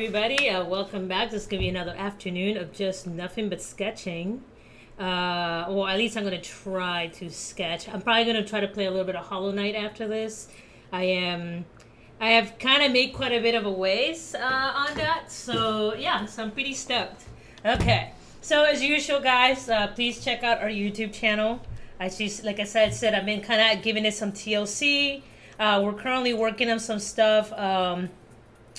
Everybody, welcome back. This is going to be another afternoon of just nothing but sketching. Or at least I'm going to try to sketch. I'm probably going to try to play a little bit of Hollow Knight after this. I have kind of made quite a bit of a ways on that. So yeah, so I'm pretty stoked. Okay, so as usual, guys, please check out our YouTube channel. Like I said, I've been kind of giving it some TLC. We're currently working on some stuff.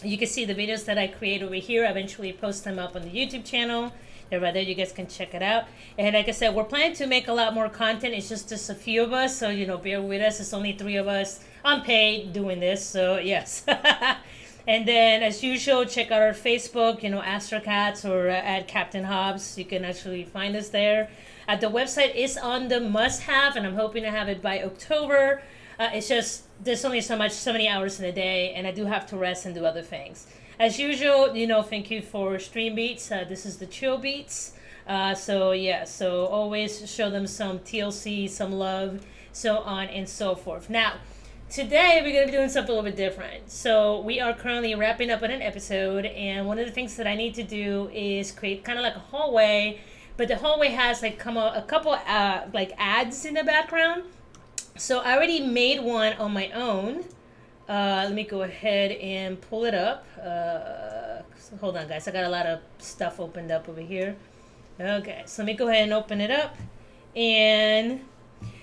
You can see the videos that I create over here. I eventually post them up on the YouTube channel. They're right there. You guys can check it out. And like I said, we're planning to make a lot more content. It's just a few of us. So, bear with us. It's only 3 of us unpaid doing this. So, yes. And then, as usual, check out our Facebook, Astrocats or at Captain Hobbes. You can actually find us there. The website is on the must-have, and I'm hoping to have it by October. It's just, there's only so many hours in a day, and I do have to rest and do other things. As usual, thank you for Stream Beats. This is the Chill Beats. So always show them some TLC, some love, so on and so forth. Now, today we're going to be doing something a little bit different. So we are currently wrapping up on an episode, and one of the things that I need to do is create kind of like a hallway, but the hallway has like a couple like ads in the background. So I already made one on my own. Let me go ahead and pull it up. Hold on, guys. I got a lot of stuff opened up over here. Okay, so let me go ahead and open it up. And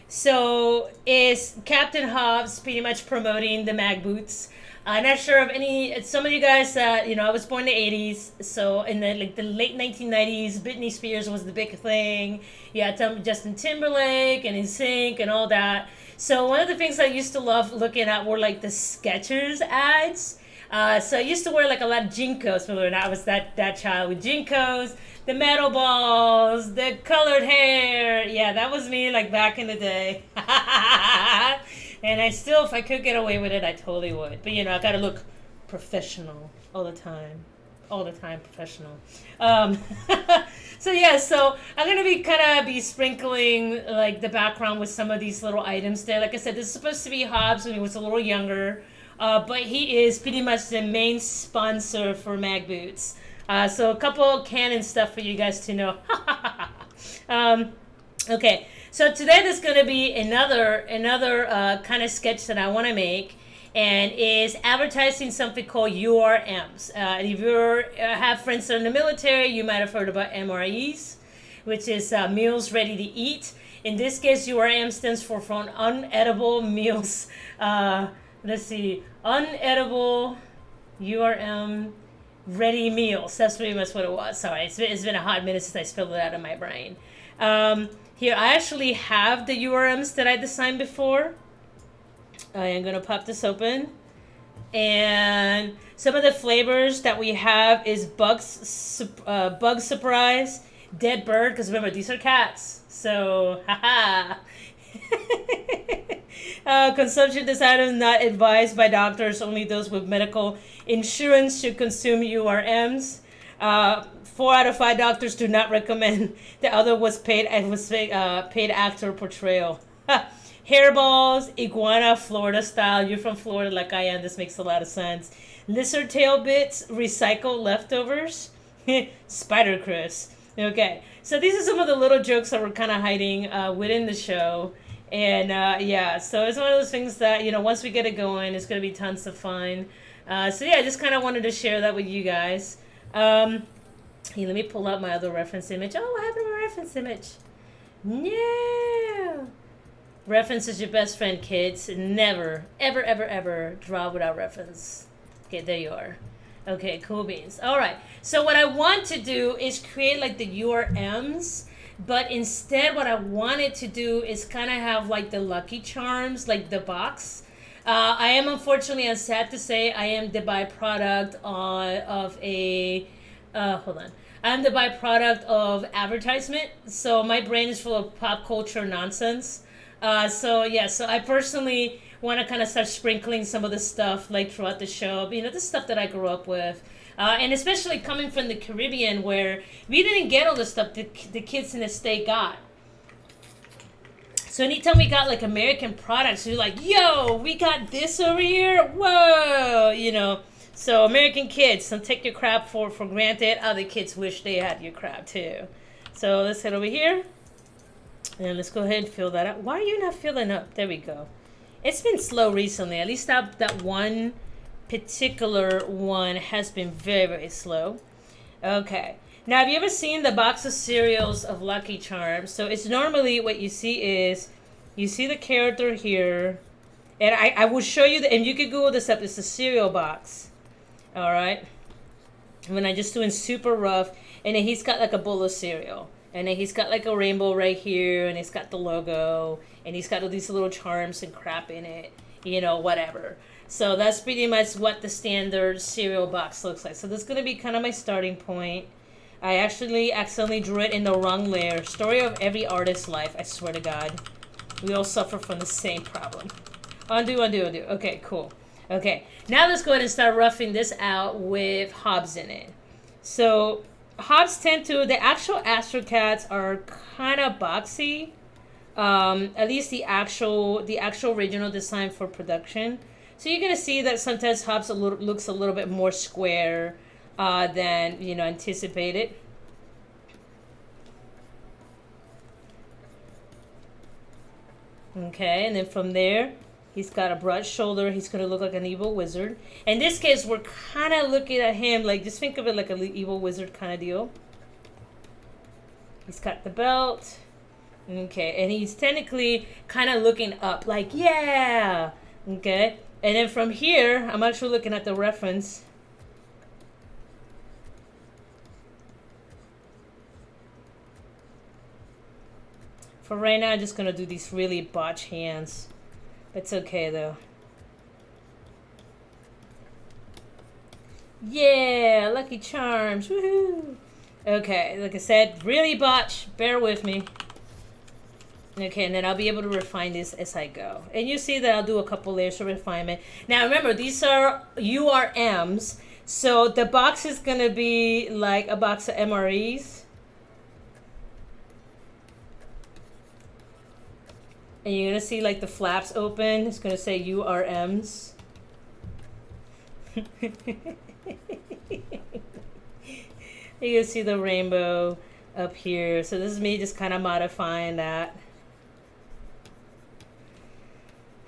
so is Captain Hobbes pretty much promoting the mag boots. I'm not sure of some of you guys that, I was born in the 80s. So in the late 1990s, Britney Spears was the big thing. Yeah, Justin Timberlake and NSYNC and all that. So one of the things I used to love looking at were like the Skechers ads. So I used to wear like a lot of Jinkos, believe it or not. I was that child with Jinkos, the metal balls, the colored hair. Yeah, that was me like back in the day. And I still, if I could get away with it, I totally would. But I gotta look professional all the time. All the time professional. So I'm gonna be sprinkling like the background with some of these little items there. Like I said, this is supposed to be Hobbes when he was a little younger, but he is pretty much the main sponsor for Mag Boots. So a couple canon stuff for you guys to know. Okay, so today there's gonna be another kind of sketch that I want to make. And is advertising something called URMs. If you have friends that are in the military, you might have heard about MREs, which is meals ready to eat. In this case, URM stands for Uneatable Meals. Let's see, Uneatable URM Ready Meals. That's pretty much what it was. Sorry, it's been a hot minute since I spelled it out of my brain. Here, I actually have the URMs that I designed before. I am going to pop this open. And some of the flavors that we have is Bug Surprise, Dead Bird, because remember, these are cats. So, haha. Consumption this item is not advised by doctors. Only those with medical insurance should consume URMs. 4 out of 5 doctors do not recommend. The other was paid actor portrayal. Hairballs, iguana, Florida style. You're from Florida like I am. This makes a lot of sense. Lizard tail bits, recycled leftovers. Spider Chris. Okay, so these are some of the little jokes that we're kind of hiding within the show. And so it's one of those things that, once we get it going, it's going to be tons of fun. I just kind of wanted to share that with you guys. Here, let me pull up my other reference image. Oh, what happened to my reference image? No. Reference is your best friend, kids. Never, ever, ever, ever draw without reference. Okay, there you are. Okay, cool beans. All right. So what I want to do is create like the URMs, but instead what I wanted to do is kind of have like the Lucky Charms, like the box. I am unfortunately, I'm sad to say, I am the byproduct of a, hold on. I'm the byproduct of advertisement. So my brain is full of pop culture nonsense. So I personally want to kind of start sprinkling some of the stuff like throughout the show, the stuff that I grew up with. And especially coming from the Caribbean where we didn't get all the stuff the kids in the state got. So anytime we got like American products, we're like, yo, we got this over here. Whoa, So American kids, don't take your crab for granted. Other kids wish they had your crab too. So let's head over here. And let's go ahead and fill that up. Why are you not filling up? There we go. It's been slow recently. At least that one particular one has been very, very slow. Okay. Now, have you ever seen the box of cereals of Lucky Charms? So it's normally what you see is, you see the character here. And I will show you, and you could Google this up. It's the cereal box. All right. When I just doing super rough. And then he's got like a bowl of cereal. And then he's got like a rainbow right here. And he's got the logo. And he's got all these little charms and crap in it. You know, whatever. So that's pretty much what the standard cereal box looks like. So this is going to be kind of my starting point. I actually accidentally drew it in the wrong layer. Story of every artist's life, I swear to God. We all suffer from the same problem. Undo, undo, undo. Okay, cool. Okay, now let's go ahead and start roughing this out with Hobbes in it. So Hobbes tend to, the actual Astrocats are kind of boxy. At least the actual original design for production. So you're gonna see that sometimes Hobbes looks a little bit more square than anticipated. Okay, and then from there, he's got a broad shoulder. He's gonna look like an evil wizard. In this case, we're kind of looking at him like, just think of it like an evil wizard kind of deal. He's got the belt. Okay, and he's technically kind of looking up, like, yeah. Okay, and then from here, I'm actually looking at the reference. For right now, I'm just going to do these really botched hands. It's okay, though. Yeah, Lucky Charms. Woohoo! Okay, like I said, really botched. Bear with me. Okay, and then I'll be able to refine this as I go. And you see that I'll do a couple layers of refinement. Now, remember, these are URMs. So the box is going to be like a box of MREs. And you're going to see like the flaps open. It's going to say URMs. You can see the rainbow up here. So this is me just kind of modifying that.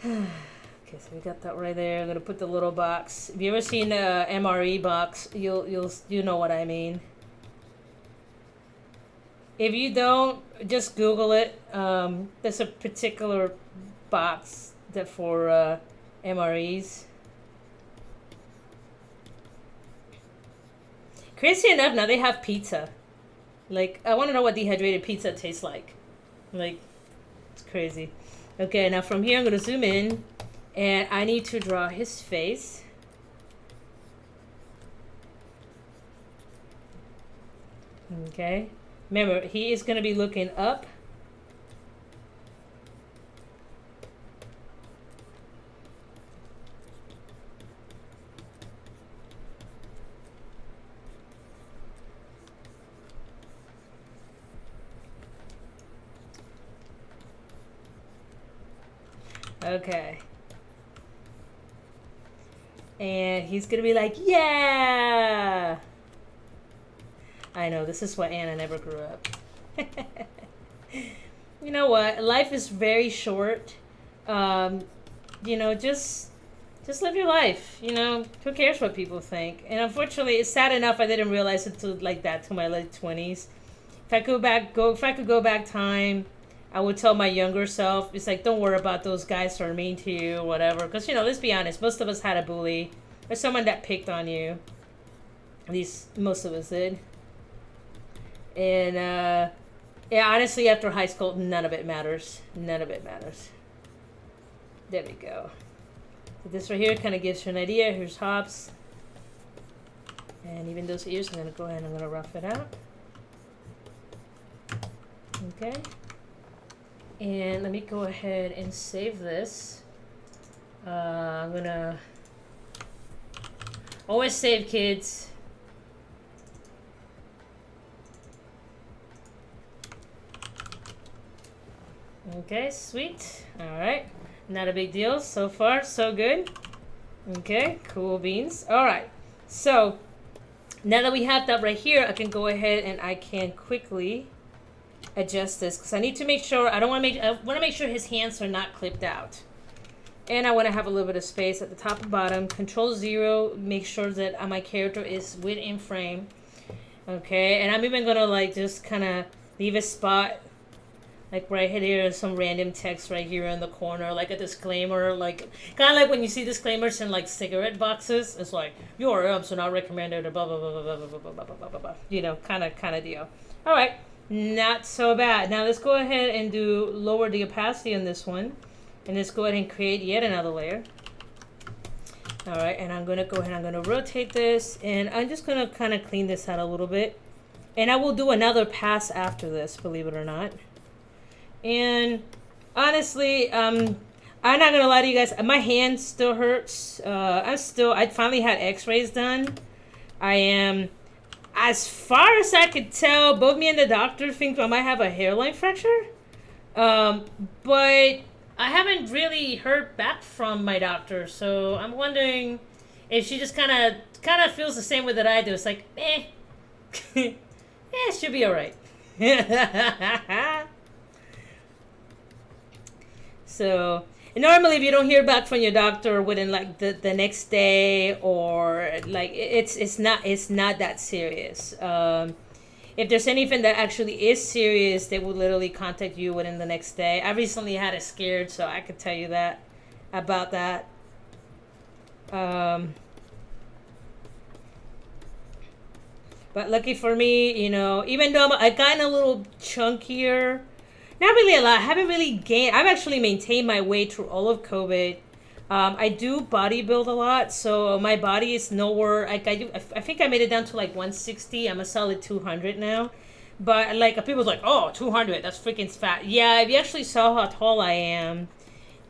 Okay, so we got that right there. I'm going to put the little box. If you ever seen the MRE box, you know what I mean. If you don't, just Google it. There's a particular box that for MREs. Crazy enough, now they have pizza. Like, I want to know what dehydrated pizza tastes like. Like, it's crazy. Okay, now from here I'm going to zoom in. And I need to draw his face. Okay. Remember, he is going to be looking up. Okay. And he's going to be like, yeah! I know, this is why Anna never grew up. You know what? Life is very short. Just live your life. Who cares what people think? And unfortunately, it's sad enough I didn't realize it till like that till my late 20s. If I could go back time, I would tell my younger self, it's like, don't worry about those guys who are mean to you or whatever. Because, let's be honest, most of us had a bully or someone that picked on you. At least most of us did. And, yeah, honestly, after high school, none of it matters. None of it matters. There we go. So this right here kind of gives you an idea. Here's Hobbes. And even those ears, I'm going to go ahead and I'm going to rough it out. Okay. And let me go ahead and save this. I'm going to always save, kids. Okay, sweet. All right. Not a big deal. So far, so good. Okay, cool beans. All right. So now that we have that right here, I can go ahead and I can quickly adjust this because I need to make sure I want to make sure his hands are not clipped out. And I want to have a little bit of space at the top and bottom. Control 0, make sure that my character is within frame. Okay, and I'm even gonna like just kind of leave a spot like right here, some random text right here in the corner, like a disclaimer, like kind of like when you see disclaimers in like cigarette boxes. It's like URMs are not recommended, or blah blah blah blah blah blah blah blah blah blah blah. You know, kind of deal. All right, not so bad. Now let's go ahead and lower the opacity on this one. And let's go ahead and create yet another layer. All right, and I'm gonna go ahead and I'm gonna rotate this, and I'm just gonna kind of clean this out a little bit. And I will do another pass after this, believe it or not. And honestly, I'm not gonna lie to you guys, my hand still hurts. I finally had x-rays done. I am, as far as I could tell, both me and the doctor think I might have a hairline fracture. But I haven't really heard back from my doctor, so I'm wondering if she just kind of feels the same way that I do. It's like, it should be all right. So, and normally if you don't hear back from your doctor within like the next day, or like it's not that serious. If there's anything that actually is serious, they will literally contact you within the next day. I recently had it scared, so I could tell you that about that. But lucky for me, you know, even though I've gotten a little chunkier, not really a lot. I haven't really gained. I've actually maintained my weight through all of COVID. I do bodybuild a lot, so my body is nowhere. Like I think I made it down to like 160. I'm a solid 200 now. But like people's like, oh, 200, that's freaking fat. Yeah, if you actually saw how tall I am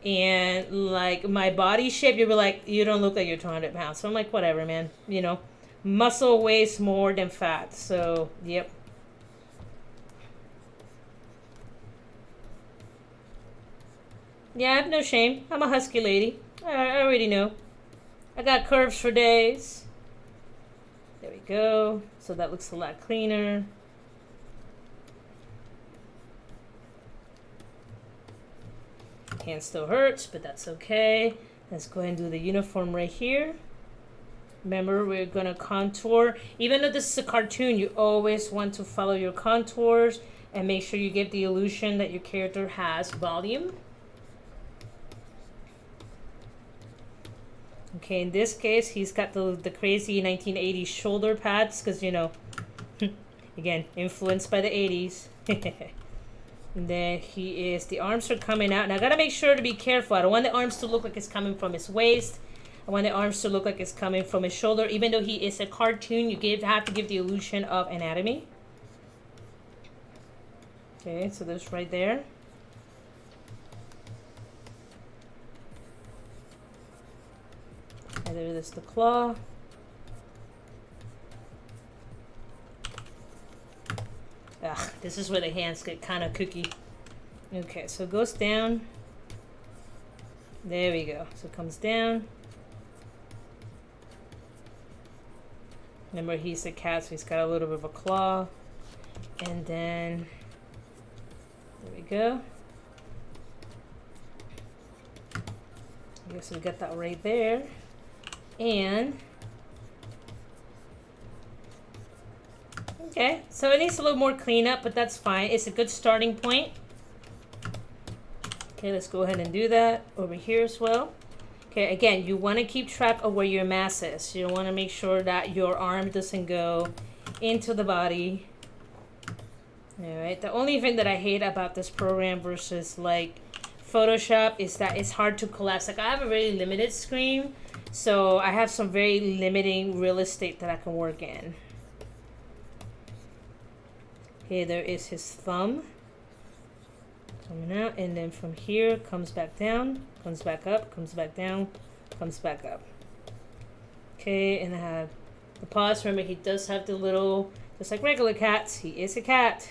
and like my body shape, you'd be like, you don't look like you're 200 pounds. So I'm like, whatever, man. You know, muscle weighs more than fat. So, yep. Yeah, I have no shame. I'm a husky lady. I already know. I got curves for days. There we go. So that looks a lot cleaner. Hand still hurts, but that's okay. Let's go ahead and do the uniform right here. Remember, we're going to contour. Even though this is a cartoon, you always want to follow your contours and make sure you give the illusion that your character has volume. Okay, in this case, he's got the crazy 1980s shoulder pads because, you know, again, influenced by the 80s. And then the arms are coming out. And I got to make sure to be careful. I don't want the arms to look like it's coming from his waist. I want the arms to look like it's coming from his shoulder. Even though he is a cartoon, you have to give the illusion of anatomy. Okay, so there's right there. And there is the claw. Ugh, this is where the hands get kind of kooky. Okay, so it goes down. There we go. So it comes down. Remember, he's a cat, so he's got a little bit of a claw. And then, there we go. I guess we got that right there. And okay, so it needs a little more cleanup, but that's fine. It's a good starting point. Okay, let's go ahead and do that over here as well. Okay, again, you want to keep track of where your mass is. You want to make sure that your arm doesn't go into the body. All right, the only thing that I hate about this program versus like Photoshop is that it's hard to collapse. Like I have a very limited screen, so I have some very limiting real estate that I can work in. Okay, there is his thumb coming out, and then from here comes back down, comes back up, comes back down, comes back up. Okay, and I have the paws. Remember, he does have the little, just like regular cats, he is a cat.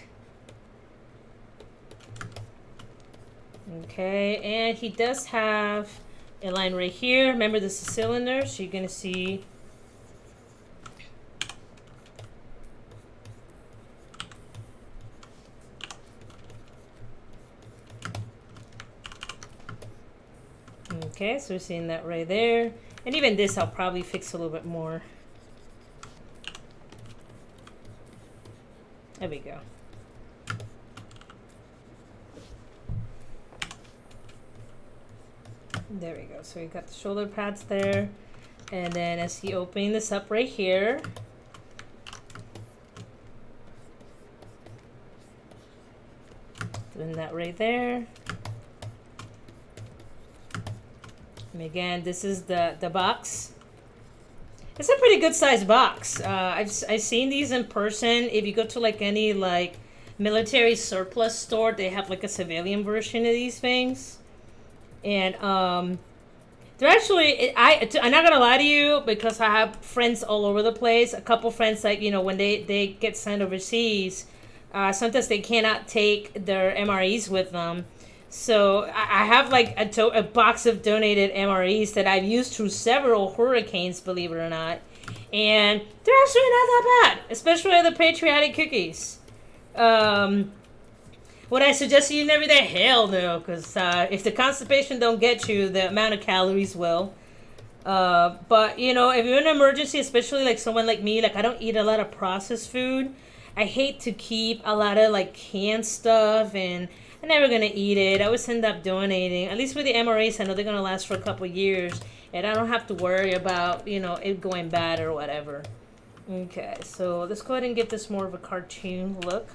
Okay, and he does have a line right here. Remember, this is a cylinder, so you're gonna see Okay, so we're seeing that right there. And even this I'll probably fix a little bit more. There we go. There we go. So we got the shoulder pads there. And then as he opening this up right here. Doing that right there. And again, this is the box. It's a pretty good sized box. I've seen these in person. If you go to like any like military surplus store, they have like a civilian version of these things. And they're actually, I'm not gonna lie to you, because I have friends all over the place. A couple friends, like, you know, when they get sent overseas, sometimes they cannot take their MREs with them. So I have like a box of donated MREs that I've used through several hurricanes, believe it or not. And they're actually not that bad, especially the patriotic cookies. Would I suggest you never that? Hell no, because if the constipation don't get you, the amount of calories will. But, you know, if you're in an emergency, especially like someone like me, like I don't eat a lot of processed food. I hate to keep a lot of like canned stuff, and I'm never going to eat it. I always end up donating. At least with the MREs, I know they're going to last for a couple years, and I don't have to worry about, you know, it going bad or whatever. Okay, so let's go ahead and get this more of a cartoon look.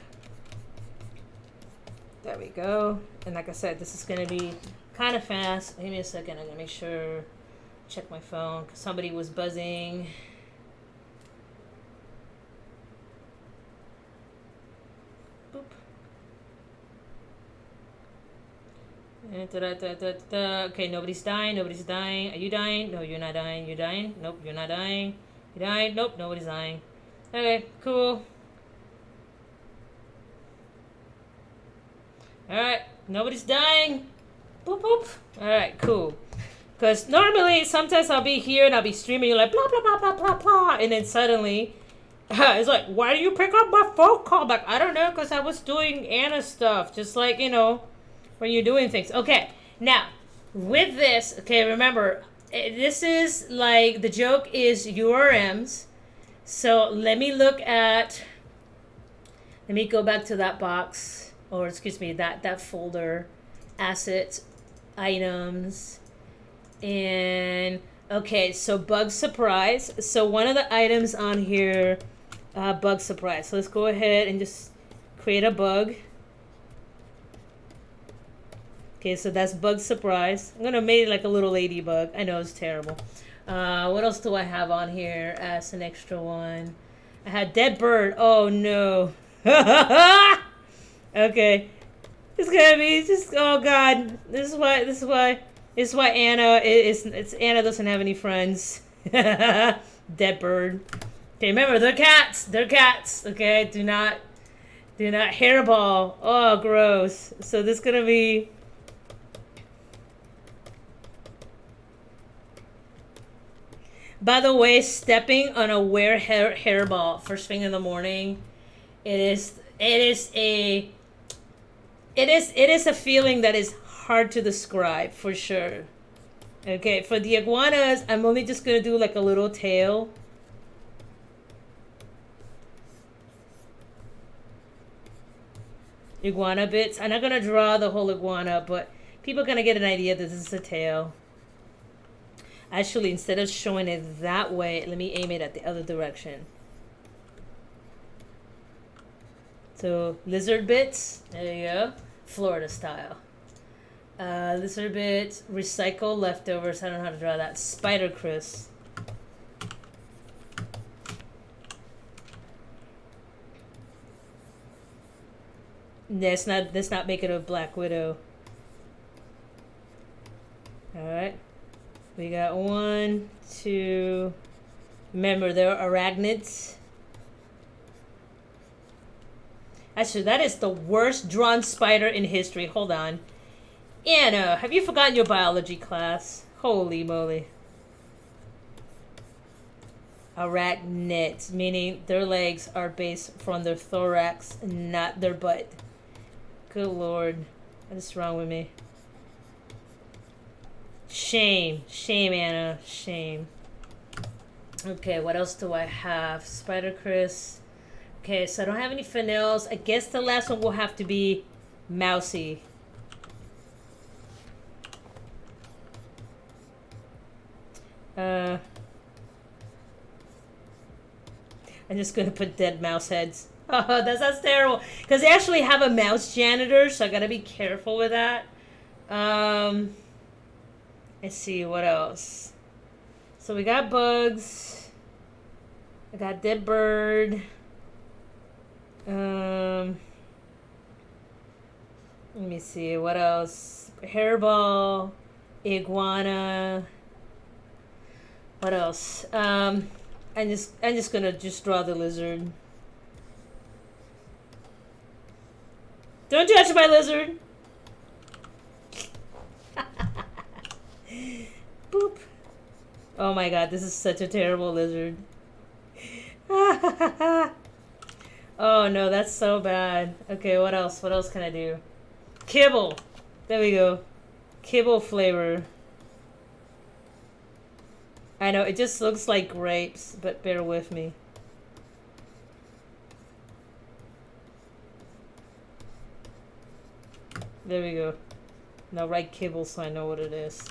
There we go. And like I said, this is going to be kind of fast. Give me a second. I'm going to make sure, check my phone, because somebody was buzzing. Boop. Okay, nobody's dying. Nobody's dying. Are you dying? No, you're not dying. You're dying? Nope, you're not dying. You dying? Nope, nobody's dying. Okay, cool. Alright, nobody's dying. Boop, boop. Alright, cool. Because normally, sometimes I'll be here and I'll be streaming, you're like, blah, blah, blah, blah, blah, blah. And then suddenly, it's like, why do you pick up my phone call back? I don't know, because I was doing Anna stuff. Just like, you know, when you're doing things. Okay, now, with this, okay, remember, this is like, the joke is URMs. So let me look at, let me go back to that box. Or excuse me, that folder, assets, items, and okay, so bug surprise. So one of the items on here, bug surprise. So let's go ahead and just create a bug. Okay, so that's bug surprise. I'm gonna make it like a little ladybug. I know it's terrible. What else do I have on here as an extra one? I had dead bird. Oh no. Okay, it's gonna be just, oh god, this is why Anna it's Anna doesn't have any friends. Dead bird. Okay, remember they're cats. Okay, do not hairball. Oh, gross. So this is gonna be. By the way, stepping on a hairball first thing in the morning, it is a feeling that is hard to describe, for sure. Okay, for the iguanas, I'm only just going to do like a little tail. Iguana bits. I'm not going to draw the whole iguana, but people are going to get an idea that this is a tail. Actually, instead of showing it that way, let me aim it at the other direction. So, lizard bits, there you go, Florida style. Lizard bits, recycle leftovers, I don't know how to draw that. Spider crisp. Let's not make it a Black Widow. Alright. We got 1, 2, remember they're arachnids. Actually, that is the worst drawn spider in history. Hold on. Anna, have you forgotten your biology class? Holy moly. Arachnids, meaning their legs are based from their thorax, not their butt. Good lord. What is wrong with me? Shame. Shame, Anna. Shame. Okay, what else do I have? Spider Chris. Okay, so I don't have any fennels. I guess the last one will have to be Mousy. I'm just gonna put dead mouse heads. Oh, that's terrible. Because they actually have a mouse janitor, so I gotta be careful with that. Let's see, what else? So we got bugs. I got dead bird. Let me see, what else? Hairball, iguana. What else? I'm just gonna draw the lizard. Don't judge my lizard. Boop. Oh my god, this is such a terrible lizard. Oh no, that's so bad. Okay, what else? What else can I do? Kibble. There we go. Kibble flavor. I know, it just looks like grapes, but bear with me. There we go. Now write kibble so I know what it is.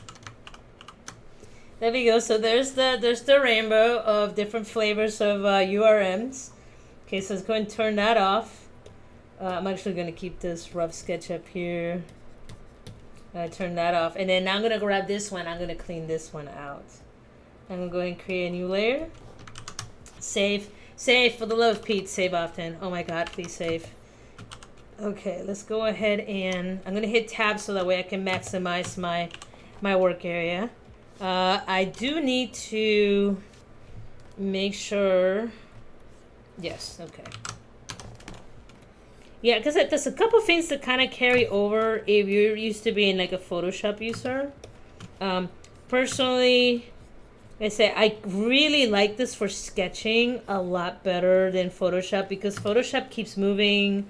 There we go. So there's the rainbow of different flavors of URMs. Okay, so let's go and turn that off. I'm actually going to keep this rough sketch up here. Turn that off. And then now I'm going to grab this one. I'm going to clean this one out. I'm going to go ahead and create a new layer. Save. Save, for the love of Pete. Save often. Oh my god, please save. Okay, let's go ahead and I'm going to hit tab so that way I can maximize my work area. I do need to make sure. Yes, okay. Yeah, because there's a couple things that kind of carry over if you're used to being like a Photoshop user. Personally, I say I really like this for sketching a lot better than Photoshop because Photoshop keeps moving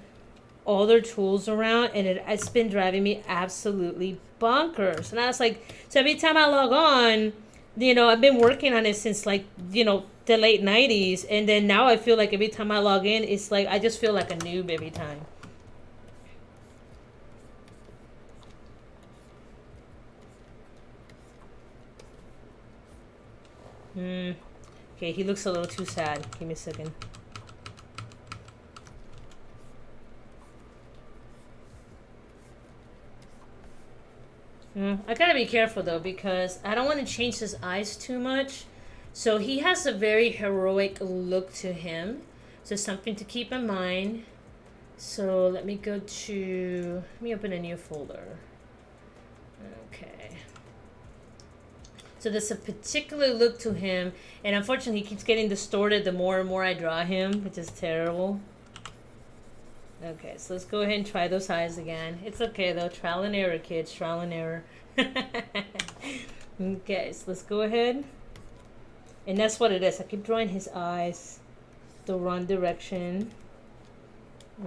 all their tools around and it's been driving me absolutely bonkers. And I was like, so every time I log on, you know, I've been working on it since like, you know, the late 90s. And then now I feel like every time I log in, it's like, I just feel like a noob every time. Okay, he looks a little too sad. Give me a second. I gotta be careful though because I don't want to change his eyes too much. So he has a very heroic look to him. So something to keep in mind. So let me go to, let me open a new folder. Okay. So there's a particular look to him. And unfortunately he keeps getting distorted the more and more I draw him, which is terrible. Okay, so let's go ahead and try those eyes again. It's okay though, trial and error, kids, trial and error. Okay, so let's go ahead. And that's what it is. I keep drawing his eyes the wrong direction.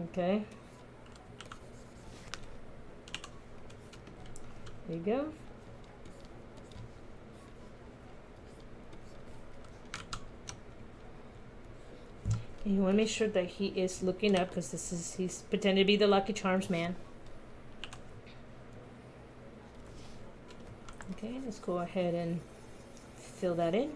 Okay. There you go. And you want to make sure that he is looking up because he's pretending to be the Lucky Charms man. Okay, let's go ahead and fill that in.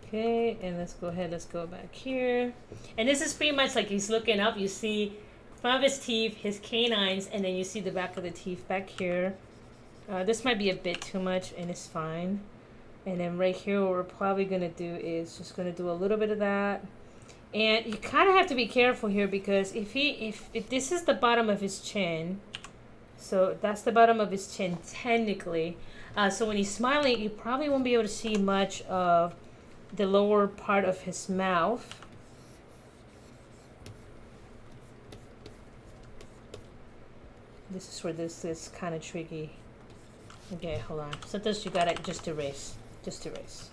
Okay, and let's go ahead, let's go back here. And this is pretty much like he's looking up. You see front of his teeth, his canines, and then you see the back of the teeth back here. This might be a bit too much, and it's fine. And then right here, what we're probably going to do is just going to do a little bit of that. And you kind of have to be careful here because if this is the bottom of his chin, so that's the bottom of his chin technically. So when he's smiling, you probably won't be able to see much of the lower part of his mouth. This is where this is kind of tricky. Okay, hold on. Sometimes you gotta just erase. Just erase.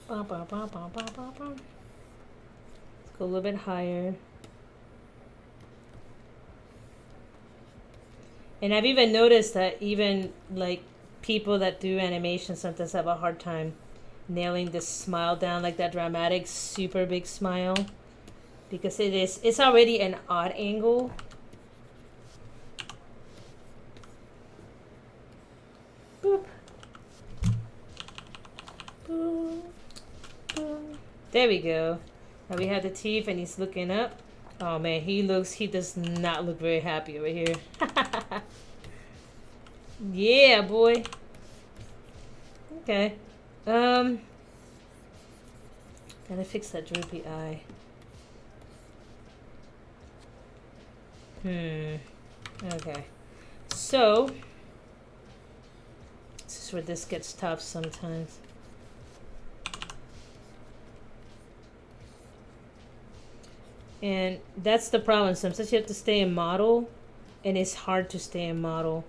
Let's go a little bit higher. And I've even noticed that even like people that do animation sometimes have a hard time nailing this smile down, like that dramatic, super big smile, because it's already an odd angle. Boop. Boop. Boop. There we go. Now we have the teeth and he's looking up. Oh man, he does not look very happy over here. Yeah, boy. Okay. Gotta fix that droopy eye. Okay. So, this is where this gets tough sometimes. And that's the problem. Sometimes you have to stay in model, and it's hard to stay in model.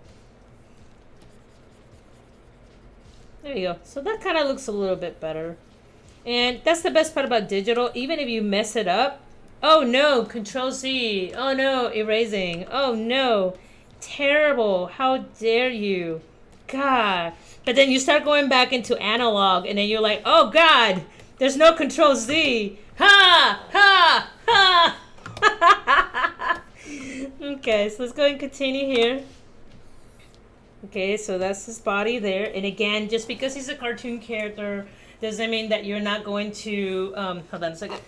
There you go. So that kind of looks a little bit better. And that's the best part about digital. Even if you mess it up, oh no, Control Z. Oh no, erasing. Oh no, terrible. How dare you? God. But then you start going back into analog, and then you're like, oh God, there's no Control Z. Ha! Ha! Ha! Okay, so let's go and continue here. Okay, so that's his body there. And again, just because he's a cartoon character doesn't mean that you're not going to... hold on a second.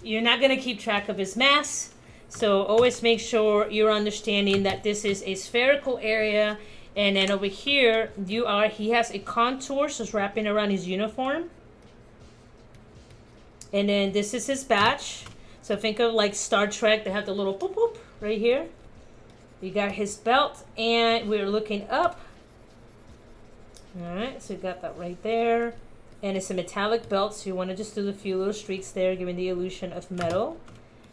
You're not going to keep track of his mass. So always make sure you're understanding that this is a spherical area. And then over here, he has a contour, so it's wrapping around his uniform. And then this is his badge. So think of like Star Trek, they have the little boop boop right here. You got his belt, and we're looking up. All right, so you got that right there. And it's a metallic belt, so you want to just do a few little streaks there, giving the illusion of metal.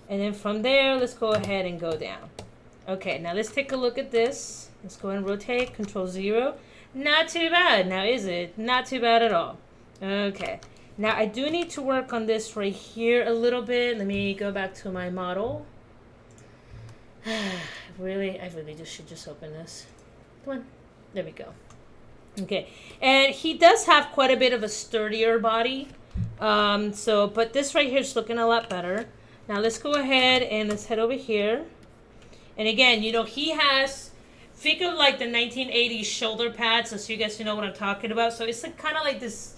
And then from there, let's go ahead and go down. Okay, now let's take a look at this. Let's go and rotate, Control 0. Not too bad, now is it? Not too bad at all. Okay, now I do need to work on this right here a little bit. Let me go back to my model. I really should just open this. Come on, there we go. Okay, and he does have quite a bit of a sturdier body. But this right here is looking a lot better. Now let's go ahead and let's head over here. And again, you know, he has, think of like the 1980s shoulder pads, so you guys know what I'm talking about. So it's like, kind of like this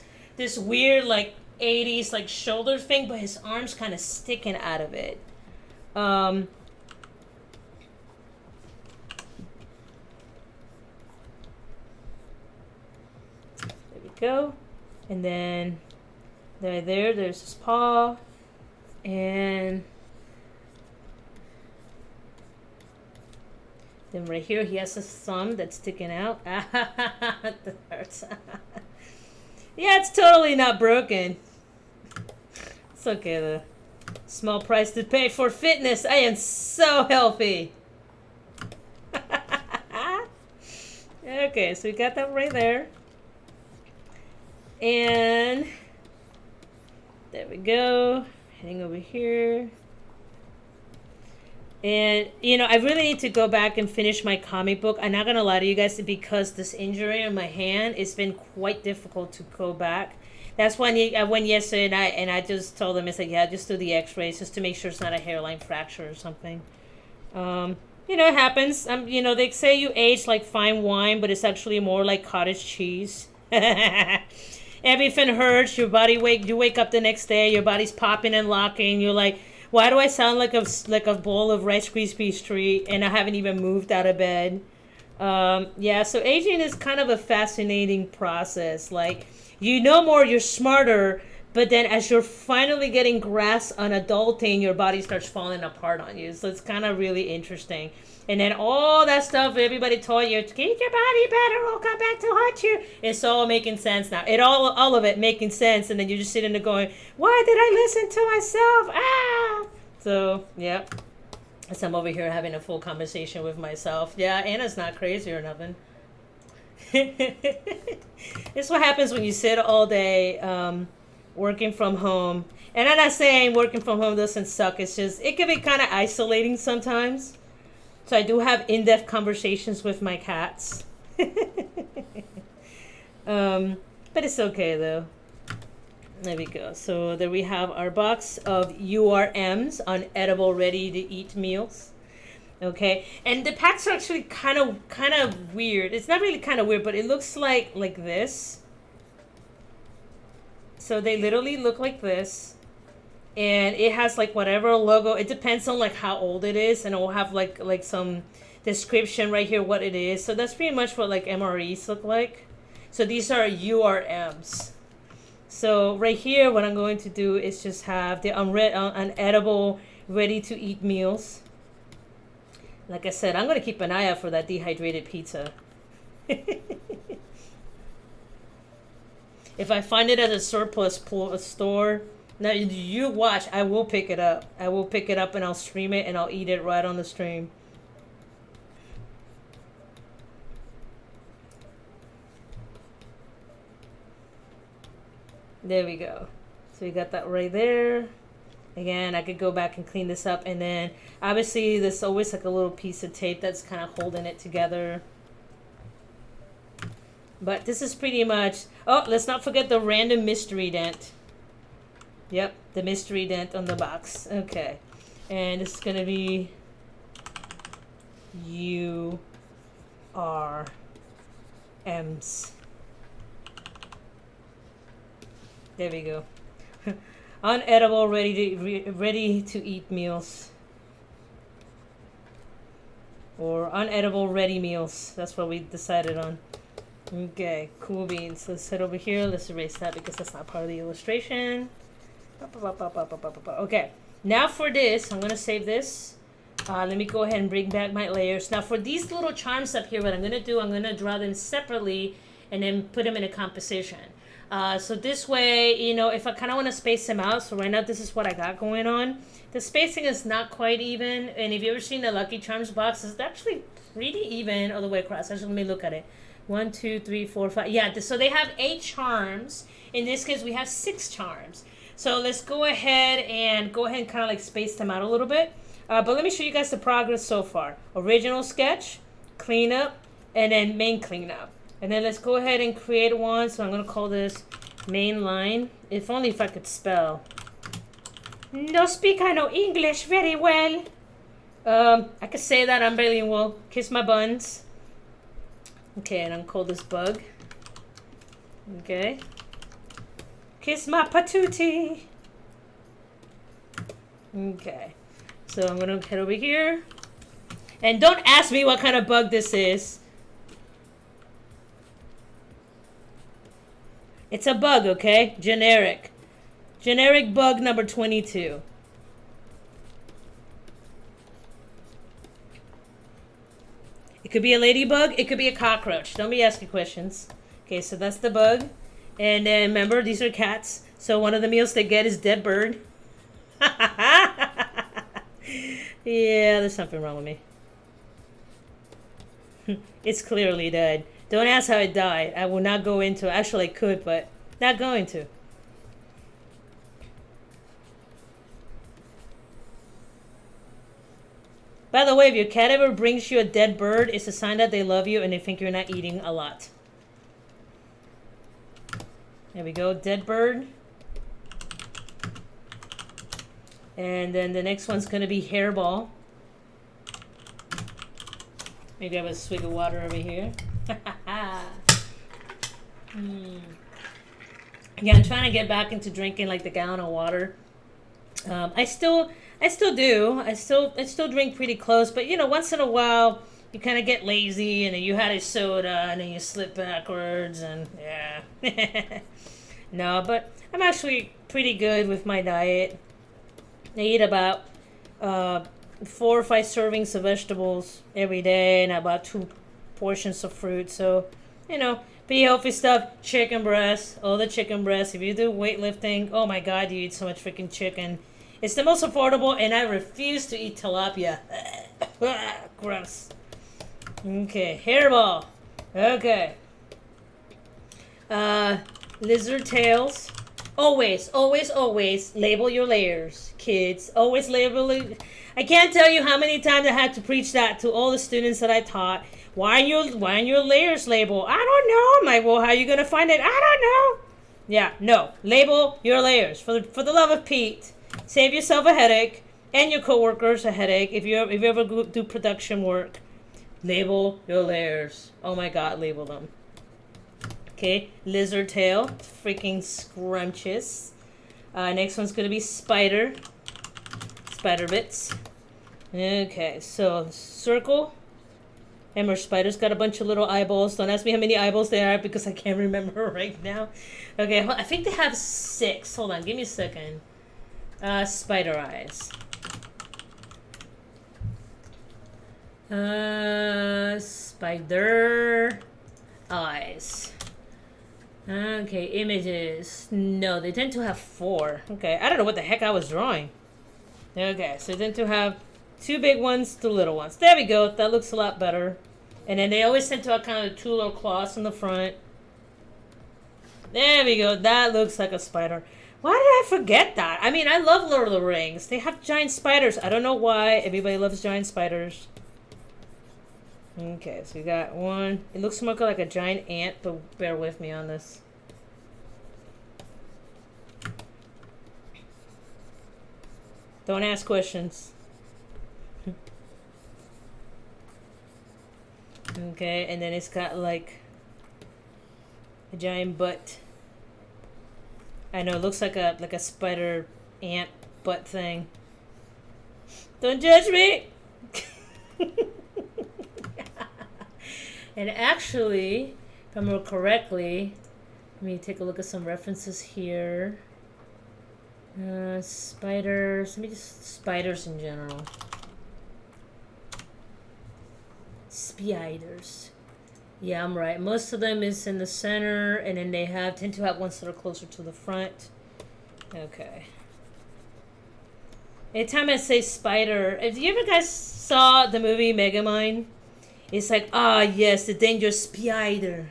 weird like 80s like shoulder thing, but his arms kind of sticking out of it. There we go. And then there's his paw. And then right here, he has a thumb that's sticking out. That hurts. Yeah, it's totally not broken. It's okay, though. Small price to pay for fitness. I am so healthy. Okay, so we got that right there. And there we go. Heading over here. And, you know, I really need to go back and finish my comic book. I'm not going to lie to you guys, because this injury on my hand, it's been quite difficult to go back. That's when I went yesterday and I just told them, it's like, yeah, just do the x-rays just to make sure it's not a hairline fracture or something. You know, it happens. You know, they say you age like fine wine, but it's actually more like cottage cheese. Everything hurts. You wake up the next day, your body's popping and locking. You're like, why do I sound like a bowl of Rice Krispies treat and I haven't even moved out of bed? Yeah, so aging is kind of a fascinating process. Like, you know more, you're smarter, But then as you're finally getting grasp on adulting, your body starts falling apart on you. So it's kind of really interesting. And then all that stuff everybody told you, keep your body better, we'll come back to haunt you. It's all making sense now. All of it making sense. And then you're just sitting there going, why did I listen to myself? Ah! So, yeah. So I'm over here having a full conversation with myself. Yeah, Anna's not crazy or nothing. It's what happens when you sit all day working from home. And I'm not saying working from home doesn't suck. It's just, it can be kind of isolating sometimes. So I do have in-depth conversations with my cats. But it's okay though. There we go. So there we have our box of URMs, Uneatable Ready to Eat Meals. Okay, and the packs are actually kind of weird. It's not really kind of weird, but it looks like this. So they literally look like this. And it has like whatever logo. It depends on like how old it is, and it will have like some description right here what it is. So that's pretty much what like MREs look like. So these are URMs. So right here, what I'm going to do is just have the unedible ready to eat meals. Like I said, I'm going to keep an eye out for that dehydrated pizza. If I find it at a surplus store, now you watch, I will pick it up. I will pick it up and I'll stream it and I'll eat it right on the stream. There we go. So we got that right there. Again, I could go back and clean this up, and then obviously there's always like a little piece of tape that's kind of holding it together. But this is pretty much, oh, let's not forget the random mystery dent. Yep, the mystery dent on the box. Okay. And it's going to be URMs. There we go. Unedible, ready to eat meals. Or unedible ready meals. That's what we decided on. Okay, cool beans. Let's head over here. Let's erase that because that's not part of the illustration. Okay, now for this, I'm going to save this. Let me go ahead and bring back my layers. Now for these little charms up here, what I'm going to do, I'm going to draw them separately and then put them in a composition. So this way, you know, if I kind of want to space them out, so right now this is what I got going on. The spacing is not quite even, and if you've ever seen the Lucky Charms box, it's actually pretty even all the way across. Actually, let me look at it. 1, 2, 3, 4, 5. Yeah, so they have 8 charms. In this case, we have 6 charms. So let's go ahead and kind of like space them out a little bit. But let me show you guys the progress so far. Original sketch, cleanup, and then main cleanup. And then let's go ahead and create one. So I'm going to call this main line. If only if I could spell. No speak I know English very well. I could say that I'm bilingual. Kiss my buns. Okay, and I'm going to call this bug. Okay. Kiss my patootie. Okay. So I'm going to head over here. And don't ask me what kind of bug this is. It's a bug, okay? Generic. Generic bug number 22. It could be a ladybug. It could be a cockroach. Don't be asking questions. Okay, so that's the bug. And then remember, these are cats. So one of the meals they get is dead bird. Yeah, there's something wrong with me. It's clearly dead. Don't ask how it died. I will not go into it. Actually, I could, but not going to. By the way, if your cat ever brings you a dead bird, it's a sign that they love you and they think you're not eating a lot. There we go, dead bird. And then the next one's going to be hairball. Maybe I have a swig of water over here. Yeah, I'm trying to get back into drinking like the gallon of water. I still do. I still drink pretty close, but you know, once in a while you kind of get lazy and then you had a soda and then you slip backwards and yeah. No, but I'm actually pretty good with my diet. I eat about 4 or 5 servings of vegetables every day and about 2 portions of fruit. So, you know, pretty healthy stuff. Chicken breast, all the chicken breast. If you do weightlifting, oh my God, you eat so much freaking chicken. It's the most affordable, and I refuse to eat tilapia. Gross. Okay, hairball. Okay. Lizard tails. Always, always, always label your layers, kids. Always label it. I can't tell you how many times I had to preach that to all the students that I taught. Why aren't your layers labeled? I don't know. I'm like, well, how are you gonna find it? I don't know. Yeah, no. Label your layers for the love of Pete. Save yourself a headache and your coworkers a headache if you ever do production work. Label your layers. Oh my God, label them. Okay, lizard tail, freaking scrumptious. Next one's gonna be spider bits. Okay, so circle. Hammer spider's got a bunch of little eyeballs. Don't ask me how many eyeballs there are because I can't remember right now. Okay, I think they have 6. Hold on, give me a second. Spider eyes. Spider eyes. Okay, images. No, they tend to have 4. Okay, I don't know what the heck I was drawing. Okay, so they tend to have 2 big ones, 2 little ones. There we go. That looks a lot better. And then they always tend to have kind of 2 little claws in the front. There we go. That looks like a spider. Why did I forget that? I mean, I love Lord of the Rings. They have giant spiders. I don't know why. Everybody loves giant spiders. Okay, so we got one. It looks more like a giant ant, but bear with me on this. Don't ask questions. Okay, and then it's got like a giant butt. I know, it looks like a spider ant butt thing. Don't judge me. And actually, if I remember correctly, let me take a look at some references here. Spiders. Let me just spiders in general. Spiders. Yeah, I'm right. Most of them is in the center, and then they tend to have ones that are closer to the front. Okay. Anytime I say spider, if you ever guys saw the movie Megamind, it's like, yes, the dangerous spider.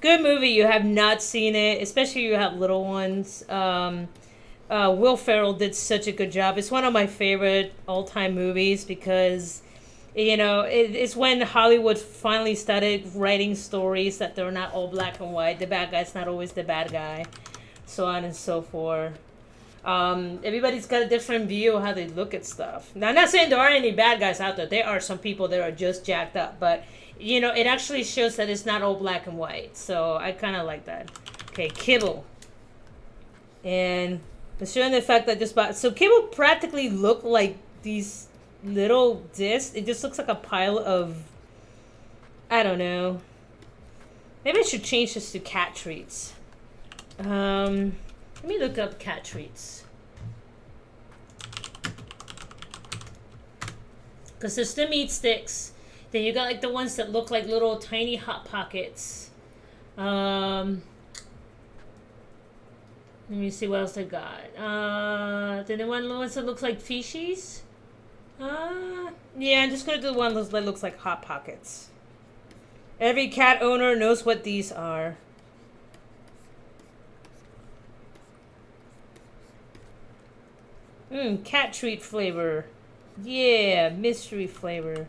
Good movie. You have not seen it, especially you have little ones. Will Ferrell did such a good job. It's one of my favorite all-time movies because, you know, it's when Hollywood finally started writing stories that they're not all black and white. The bad guy's not always the bad guy, so on and so forth. Everybody's got a different view of how they look at stuff. Now, I'm not saying there aren't any bad guys out there. There are some people that are just jacked up, but you know, it actually shows that it's not all black and white. So I kind of like that. Okay, kibble. And it's showing the fact that so kibble practically look like these little discs. It just looks like a pile of, I don't know. Maybe I should change this to cat treats. Let me look up cat treats. Because there's the meat sticks. Then you got like the ones that look like little tiny Hot Pockets. Let me see what else I got. Then the ones that looks like fishies. Yeah, I'm just going to do the one that looks like Hot Pockets. Every cat owner knows what these are. Cat treat flavor. Yeah, mystery flavor.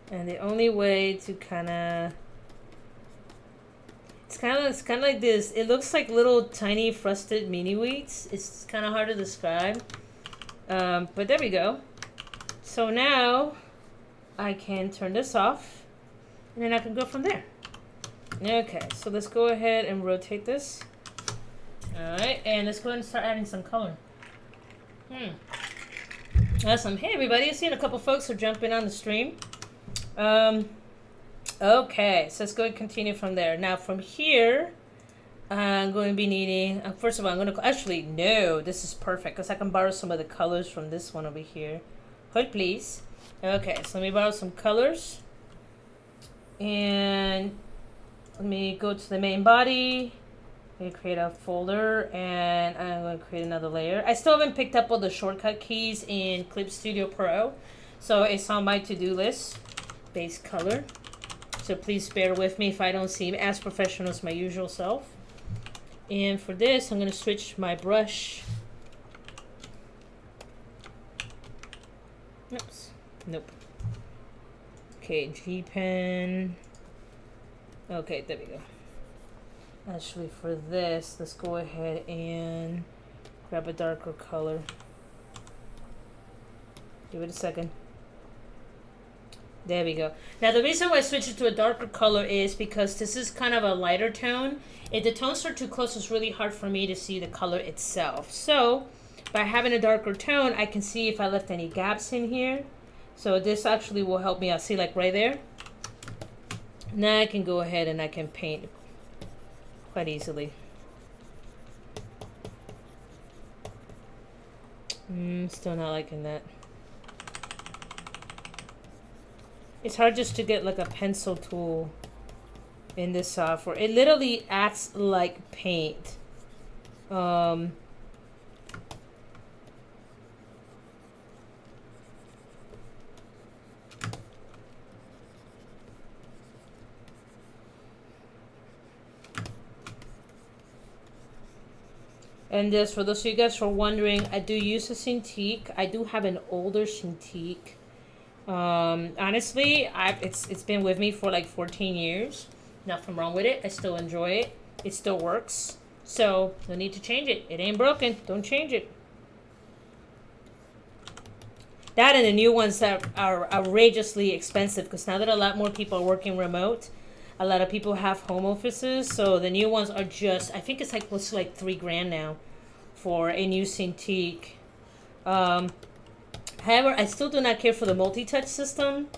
And the only way to it's kind of like this. It looks like little tiny frosted mini wheats. It's kind of hard to describe. But there we go. So now I can turn this off, and then I can go from there. Okay, so let's go ahead and rotate this. Alright, and let's go ahead and start adding some color. Awesome. Hey everybody, I've seen a couple folks are jumping on the stream. Okay, so let's go and continue from there. Now from here, I'm going to be needing, first of all, I'm going to, actually, no, this is perfect because I can borrow some of the colors from this one over here. Hold, please. Okay, so let me borrow some colors. And let me go to the main body. I'm going to create a folder and I'm going to create another layer. I still haven't picked up all the shortcut keys in Clip Studio Pro. So it's on my to-do list. Base color. So please bear with me if I don't seem as professional as my usual self. And for this, I'm going to switch my brush. Oops. Nope. Okay, G pen. Okay, there we go. Actually, for this, let's go ahead and grab a darker color. Give it a second. There we go. Now, the reason why I switched it to a darker color is because this is kind of a lighter tone. If the tones are too close, it's really hard for me to see the color itself. So, by having a darker tone, I can see if I left any gaps in here. So, this actually will help me out. See, like right there? Now I can go ahead and I can paint quite easily. Still not liking that. It's hard just to get like a pencil tool in this software. It literally acts like paint. And this, for those of you guys who are wondering, I do use a Cintiq. I do have an older Cintiq. Honestly, it's been with me for like 14 years. Nothing wrong with it. I still enjoy it. It still works. So, no need to change it. It ain't broken. Don't change it. That and the new ones that are outrageously expensive, because now that a lot more people are working remote, a lot of people have home offices, so the new ones are just, I think it's like close to like $3,000 now for a new Cintiq. However, I still do not care for the multi-touch system.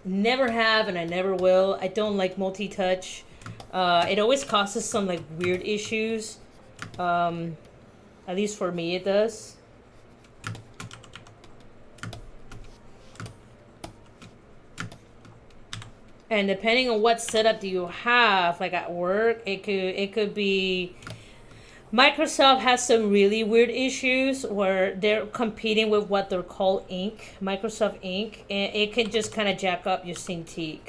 Never have, and I never will. I don't like multi-touch. It always causes some like weird issues. At least for me, it does. And depending on what setup do you have, like at work, it could be. Microsoft has some really weird issues where they're competing with what they're called Ink, Microsoft Ink, and it can just kind of jack up your Cintiq.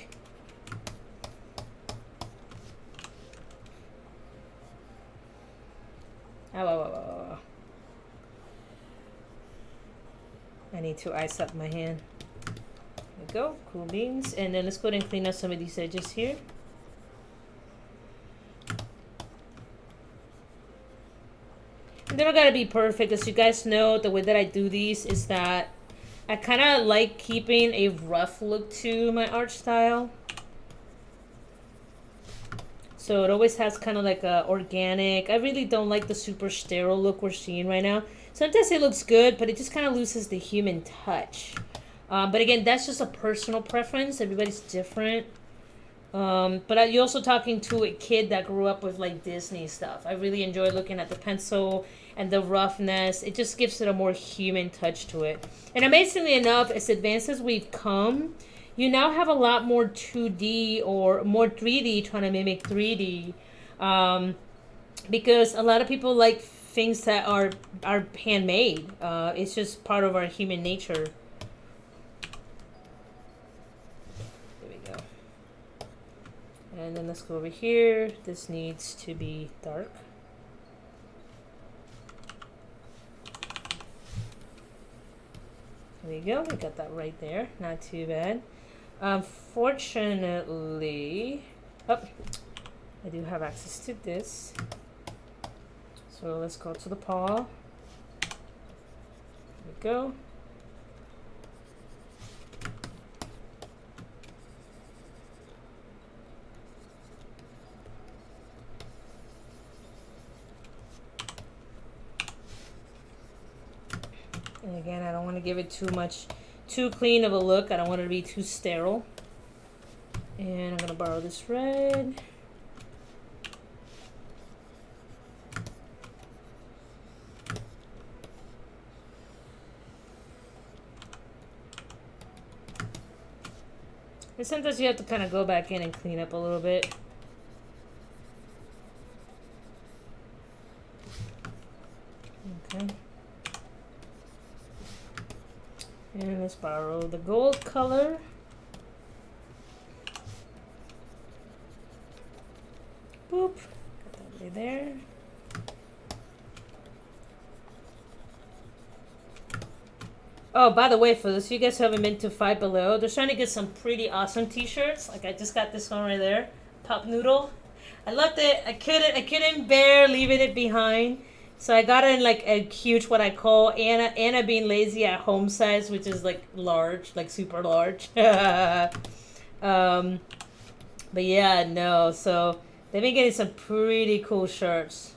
Oh. I need to ice up my hand. There we go, cool beans. And then let's go ahead and clean up some of these edges here. They don't gotta be perfect. As you guys know, the way that I do these is that I kind of like keeping a rough look to my art style. So it always has kind of like a organic. I really don't like the super sterile look we're seeing right now. Sometimes it looks good, but it just kind of loses the human touch. But again, that's just a personal preference. Everybody's different. But you're also talking to a kid that grew up with like Disney stuff. I really enjoy looking at the pencil and the roughness. It just gives it a more human touch to it. And amazingly enough, as advanced as we've come, you now have a lot more 2D or more 3D trying to mimic 3D. Because a lot of people like things that are handmade. It's just part of our human nature. And then let's go over here. This needs to be dark. There we go. We got that right there. Not too bad. Fortunately, I do have access to this. So let's go to the paw. There we go. And again, I don't want to give it too clean of a look. I don't want it to be too sterile. And I'm gonna borrow this red. And sometimes you have to kind of go back in and clean up a little bit. Okay. And let's borrow the gold color. Boop. Got that right there. Oh, by the way, for those of you guys who haven't been to Five Below, they're trying to get some pretty awesome t-shirts. Like I just got this one right there. Pop Noodle. I loved it. I couldn't bear leaving it behind. So I got it in like a huge, what I call Anna being lazy at home size, which is like large, like super large. But yeah, no. So they've been getting some pretty cool shirts.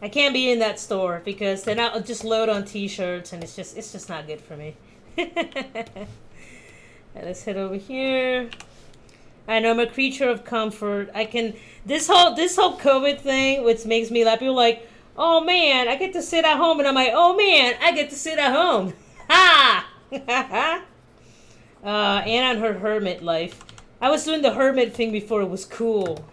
I can't be in that store because then I'll just load on t-shirts and it's just not good for me. Right, let's head over here. I know I'm a creature of comfort. I can this whole COVID thing, which makes me laugh. People are like, oh man, I get to sit at home, and I'm like, oh man, I get to sit at home. Ha! Anna and her hermit life. I was doing the hermit thing before it was cool.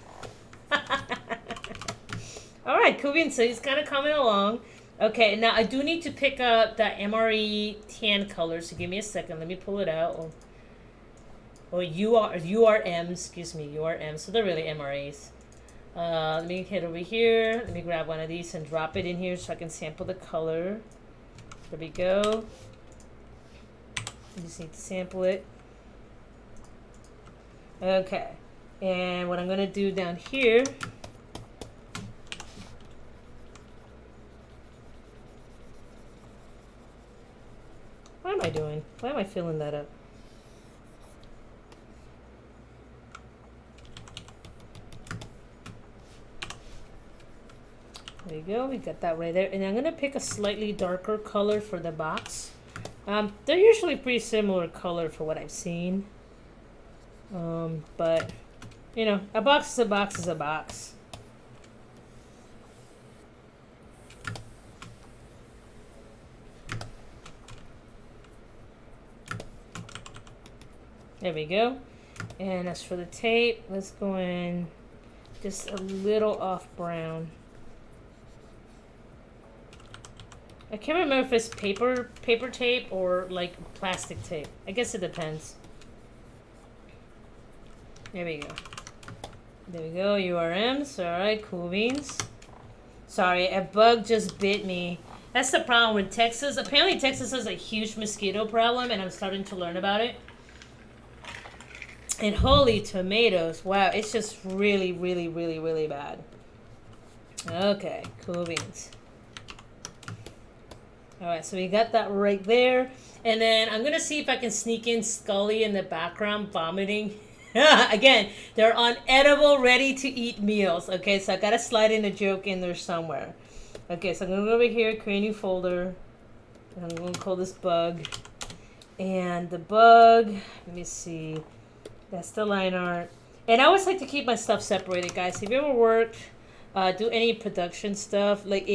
All right, Kubian, so he's kind of coming along. Okay, now I do need to pick up that MRE tan color, so give me a second. Let me pull it out. Or URMs, excuse me, URMs. So they're really MREs. Let me head over here. Let me grab one of these and drop it in here so I can sample the color. There we go. I just need to sample it. Okay. And what I'm going to do down here... What am I doing? Why am I filling that up? There you go. We got that right there. And I'm going to pick a slightly darker color for the box. They're usually pretty similar color for what I've seen. But, you know, a box is a box is a box. There we go. And as for the tape, let's go in just a little off brown. I can't remember if it's paper tape or like plastic tape. I guess it depends. There we go. There we go, URMs. Alright, cool beans. Sorry, a bug just bit me. That's the problem with Texas. Apparently Texas has a huge mosquito problem, and I'm starting to learn about it. And holy tomatoes. Wow, it's just really, really, really, really bad. Okay, cool beans. Alright, so we got that right there. And then I'm going to see if I can sneak in Scully in the background vomiting. Again, they're Uneatable Ready to Eat Meals. Okay, so I got to slide in a joke in there somewhere. Okay, so I'm going to go over here, create a new folder. And I'm going to call this bug. And the bug, let me see. That's the line art. And I always like to keep my stuff separated, guys. If you ever worked, do any production stuff, like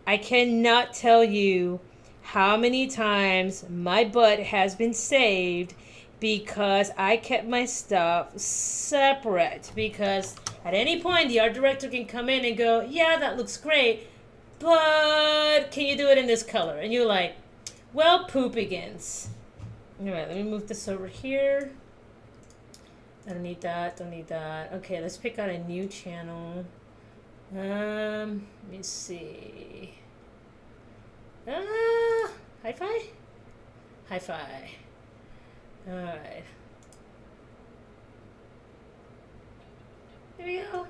I cannot tell you how many times my butt has been saved because I kept my stuff separate. Because at any point, the art director can come in and go, yeah, that looks great, but can you do it in this color? And you're like, well, poopigans. All right, let me move this over here. I don't need that, don't need that. Okay, let's pick out a new channel. Let me see. Hi-Fi? Hi-Fi. Alright. There we go.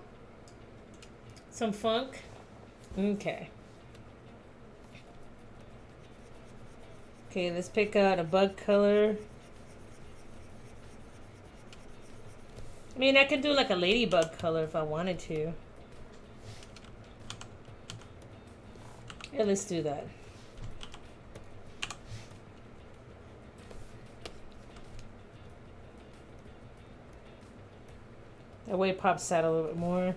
Some funk. Okay. Okay, let's pick out a bug color. I mean, I could do like a ladybug color if I wanted to. Yeah, let's do that. That way it pops out a little bit more.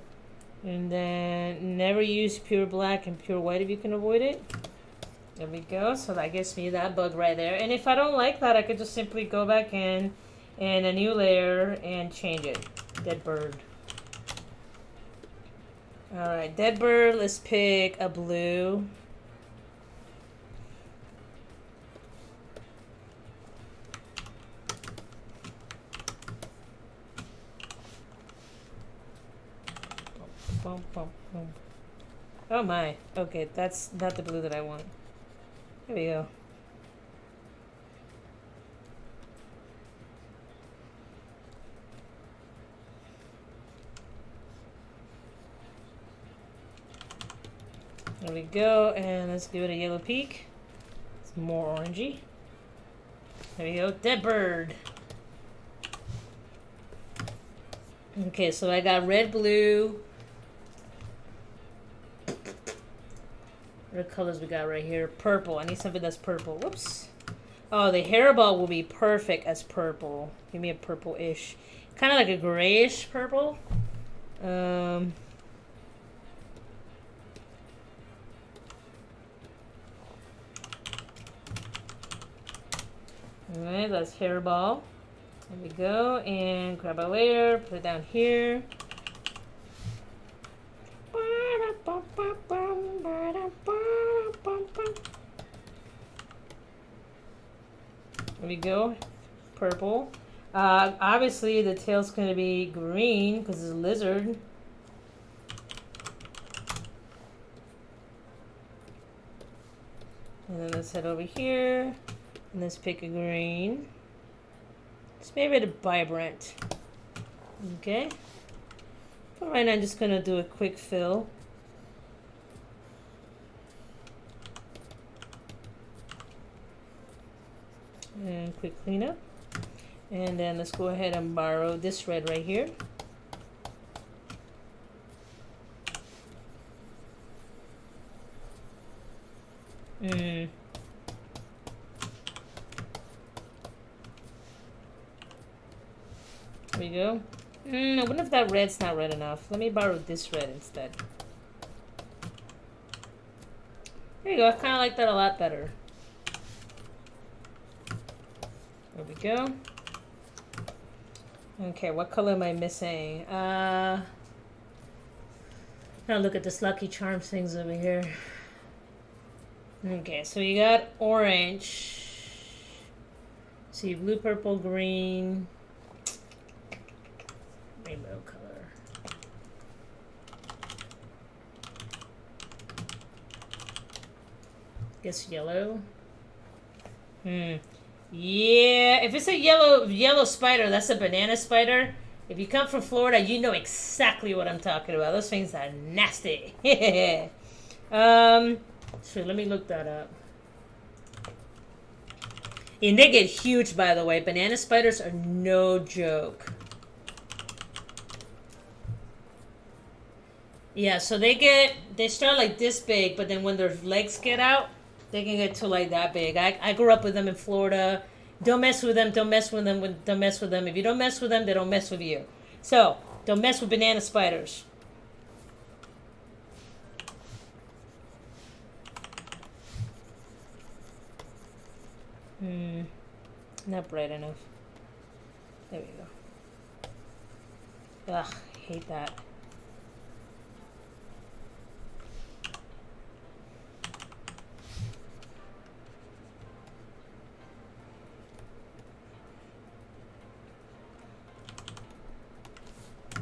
And then never use pure black and pure white if you can avoid it. There we go. So that gives me that bug right there. And if I don't like that, I could just simply go back in and a new layer and change it. Dead bird. Alright, dead bird. Let's pick a blue. Boom, boom, boom. Oh my. Okay, that's not the blue that I want. There we go. There we go, and let's give it a yellow peak. It's more orangey. There we go, dead bird. Okay, so I got red, blue. What colors we got right here? Purple. I need something that's purple. Whoops. Oh, the hairball will be perfect as purple. Give me a purple-ish. Kind of like a grayish purple. Alright, that's hairball. There we go. And grab a layer, put it down here. There we go. Purple. Obviously, the tail's going to be green because it's a lizard. And then let's head over here. And let's pick a green. Let's make it a vibrant. Okay. For right now, I'm just going to do a quick fill. And quick cleanup. And then let's go ahead and borrow this red right here. There we go. I wonder if that red's not red enough. Let me borrow this red instead. There you go. I kind of like that a lot better. There we go. Okay, what color am I missing? Now look at this Lucky Charms things over here. Okay, so you got orange. See, blue, purple, green. Rainbow color. Guess yellow. Yeah, if it's a yellow spider, that's a banana spider. If you come from Florida, you know exactly what I'm talking about. Those things are nasty. So let me look that up. And they get huge, by the way. Banana spiders are no joke. Yeah, so they start like this big, but then when their legs get out, they can get to like that big. I grew up with them in Florida. Don't mess with them. Don't mess with them. Don't mess with them. If you don't mess with them, they don't mess with you. So don't mess with banana spiders. Not bright enough. There we go. Ugh, hate that.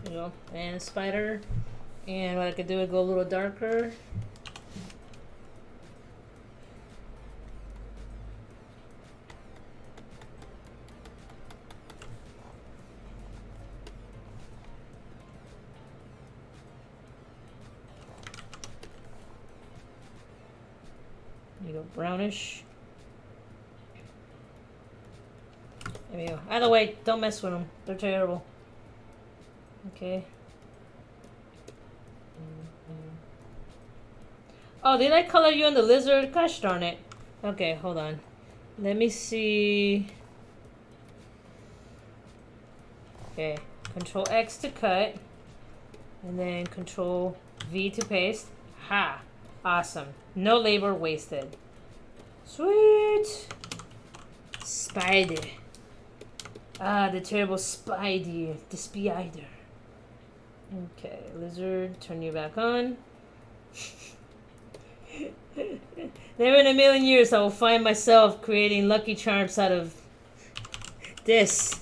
There you go. And spider. And what I could do is go a little darker. You go brownish. There we go. Either way, don't mess with them. They're terrible. Okay. Oh, did I color you on the lizard? Gosh darn it. Okay, hold on. Let me see. Okay, Control X to cut. And then Control V to paste. Ha! Awesome. No labor wasted. Sweet! Spider. Ah, the terrible spider. The spider. Okay, lizard, turn you back on. Never in a million years I will find myself creating Lucky Charms out of this.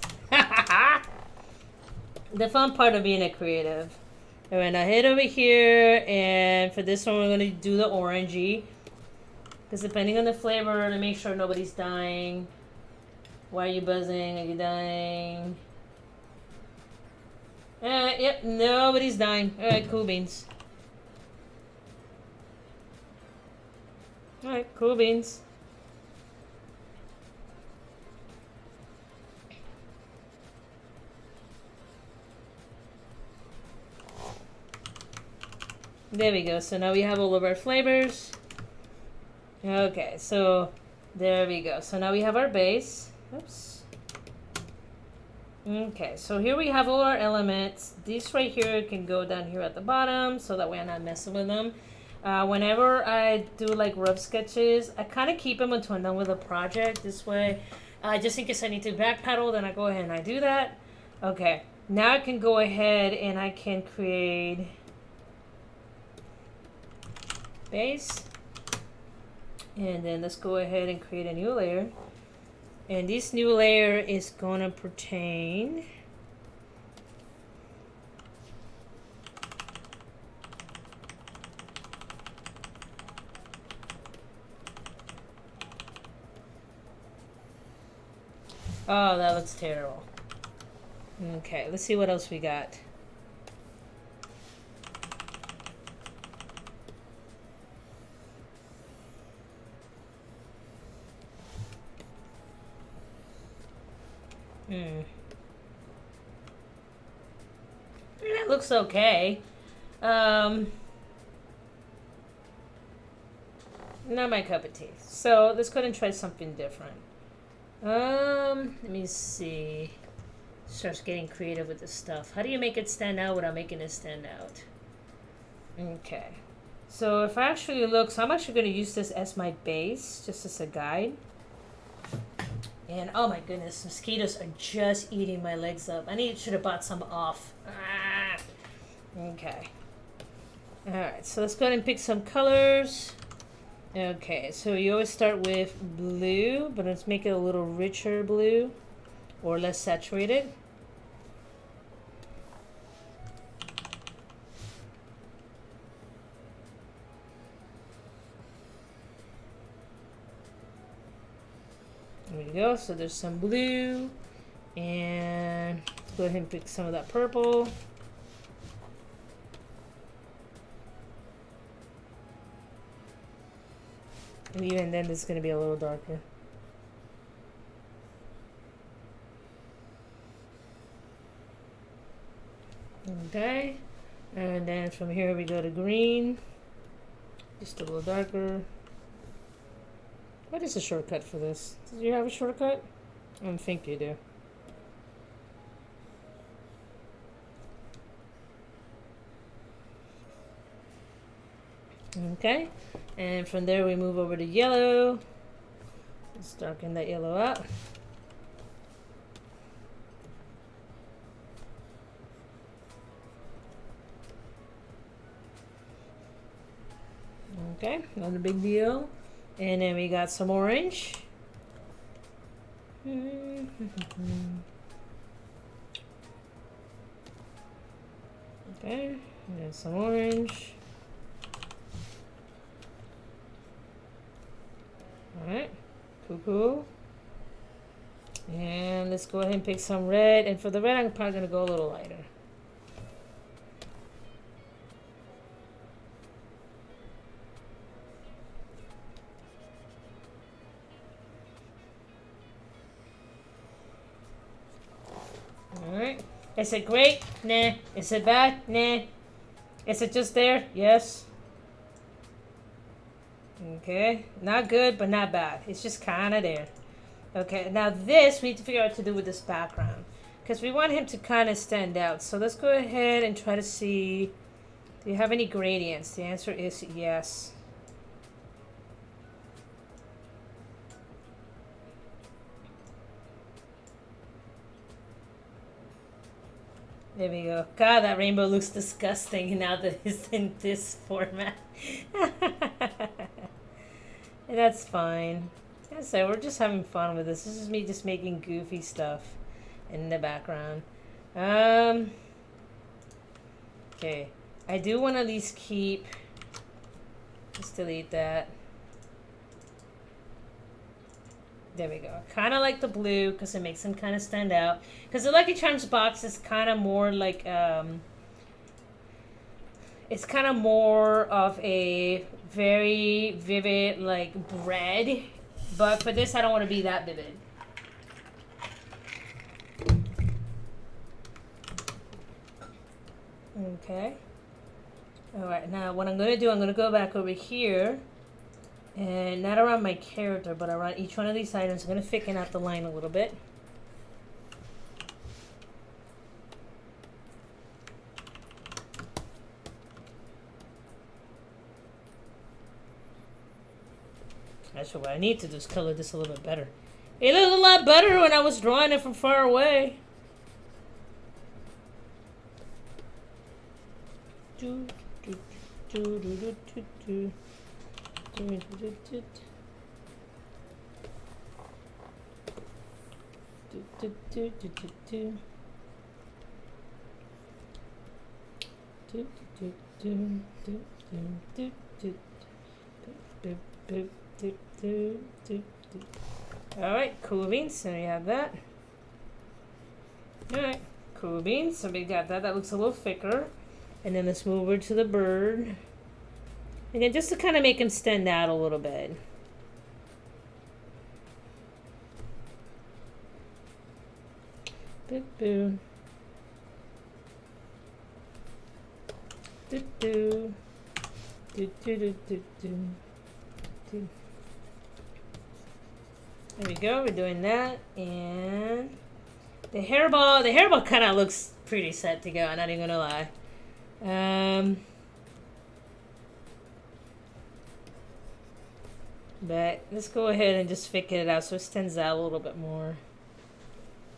The fun part of being a creative. Alright, now head over here, and for this one we're going to do the orangey. Because depending on the flavor, to make sure nobody's dying. Why are you buzzing? Are you dying? Yep, nobody's dying. Alright, cool beans. Alright, cool beans. There we go. So now we have all of our flavors. Okay, so there we go. So now we have our base. Oops. Okay, so here we have all our elements. These right here can go down here at the bottom, so that way I'm not messing with them. Whenever I do like rough sketches, I kind of keep them until I'm done with a project. This way, just in case I need to backpedal, then I go ahead and I do that. Okay, now I can go ahead and I can create base. And then let's go ahead and create a new layer. And this new layer is gonna pertain oh, that looks terrible. Okay, let's see what else we got. That looks okay. Not my cup of tea. So let's go ahead and try something different. Let me see. Starts getting creative with this stuff. How do you make it stand out without making it stand out? Okay. So if I actually look, so I'm actually going to use this as my base, just as a guide. And oh my goodness, mosquitoes are just eating my legs up. Should have bought some off. Ah. Okay. Alright, so let's go ahead and pick some colors. Okay, so you always start with blue, but let's make it a little richer blue or less saturated. There we go. So there's some blue, and let's go ahead and pick some of that purple. And even then, it's going to be a little darker. Okay, and then from here we go to green, just a little darker. What is a shortcut for this? Do you have a shortcut? I don't think you do. Okay, and from there we move over to yellow. Let's darken that yellow up. Okay, not a big deal. And then we got some orange. Okay, and some orange. Alright, cool. And let's go ahead and pick some red. And for the red, I'm probably going to go a little lighter. Alright. Is it great? Nah. Is it bad? Nah. Is it just there? Yes. Okay. Not good, but not bad. It's just kind of there. Okay. Now this, we need to figure out what to do with this background. because we want him to kind of stand out. So let's go ahead and try to see, do you have any gradients? The answer is yes. There we go. God, that rainbow looks disgusting now that it's in this format. That's fine. So we're just having fun with this. This is me just making goofy stuff in the background. Okay. I do want to at least keep... Let's delete that. There we go. Kind of like the blue because it makes them kind of stand out. Because the Lucky Charms box is kind of more like... it's kind of more of a very vivid, like, red. But for this, I don't want to be that vivid. Okay. Alright, now what I'm going to do, I'm going to go back over here. And not around my character, but around each one of these items. I'm going to thicken out the line a little bit. Actually, what I need to do is color this a little bit better. It looked a lot better when I was drawing it from far away. Alright, cool beans, so we have that. Alright, cool beans, so we got that. That looks a little thicker. And then let's move over to the bird. Again, just to kind of make him stand out a little bit. Boop boo. Do do. Do do do do do. Do. There we go, we're doing that. And the hairball kind of looks pretty set to go, I'm not even gonna lie. But let's go ahead and just thicken it out so it stands out a little bit more.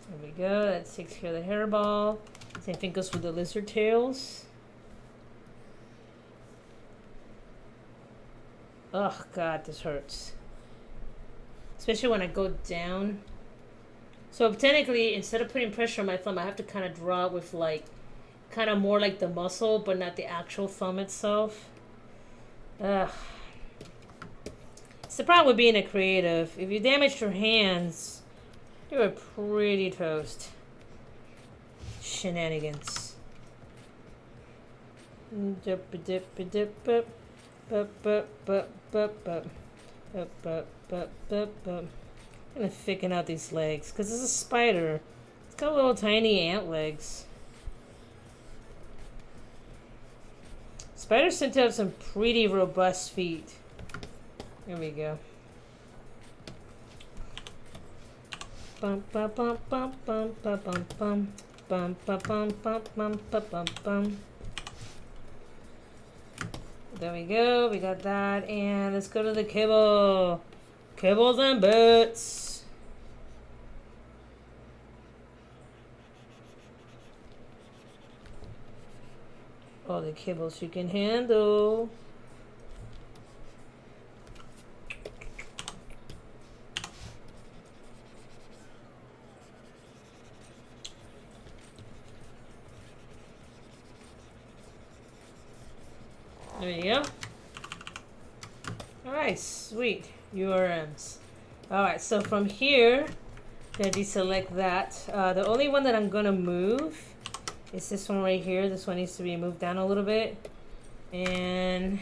There we go, that takes care of the hairball. Same thing goes with the lizard tails. Oh god, this hurts. Especially when I go down. So technically, instead of putting pressure on my thumb, I have to kind of draw it with like, kind of more like the muscle, but not the actual thumb itself. Ugh. It's the problem with being a creative. If you damage your hands, you are pretty toast. Shenanigans. I'm gonna thicken out these legs because it's a spider. It's got little tiny ant legs. Spiders tend to have some pretty robust feet. Here we go. Bum bum bum bum bum bum bum bum bum bum bum bum bum bum bum. There we go. We got that, and let's go to the kibble. Kibbles and bits. All the kibbles you can handle. There you go. Alright, sweet. URMs. Alright, so from here, I'm going to deselect that. The only one that I'm going to move is this one right here. This one needs to be moved down a little bit. And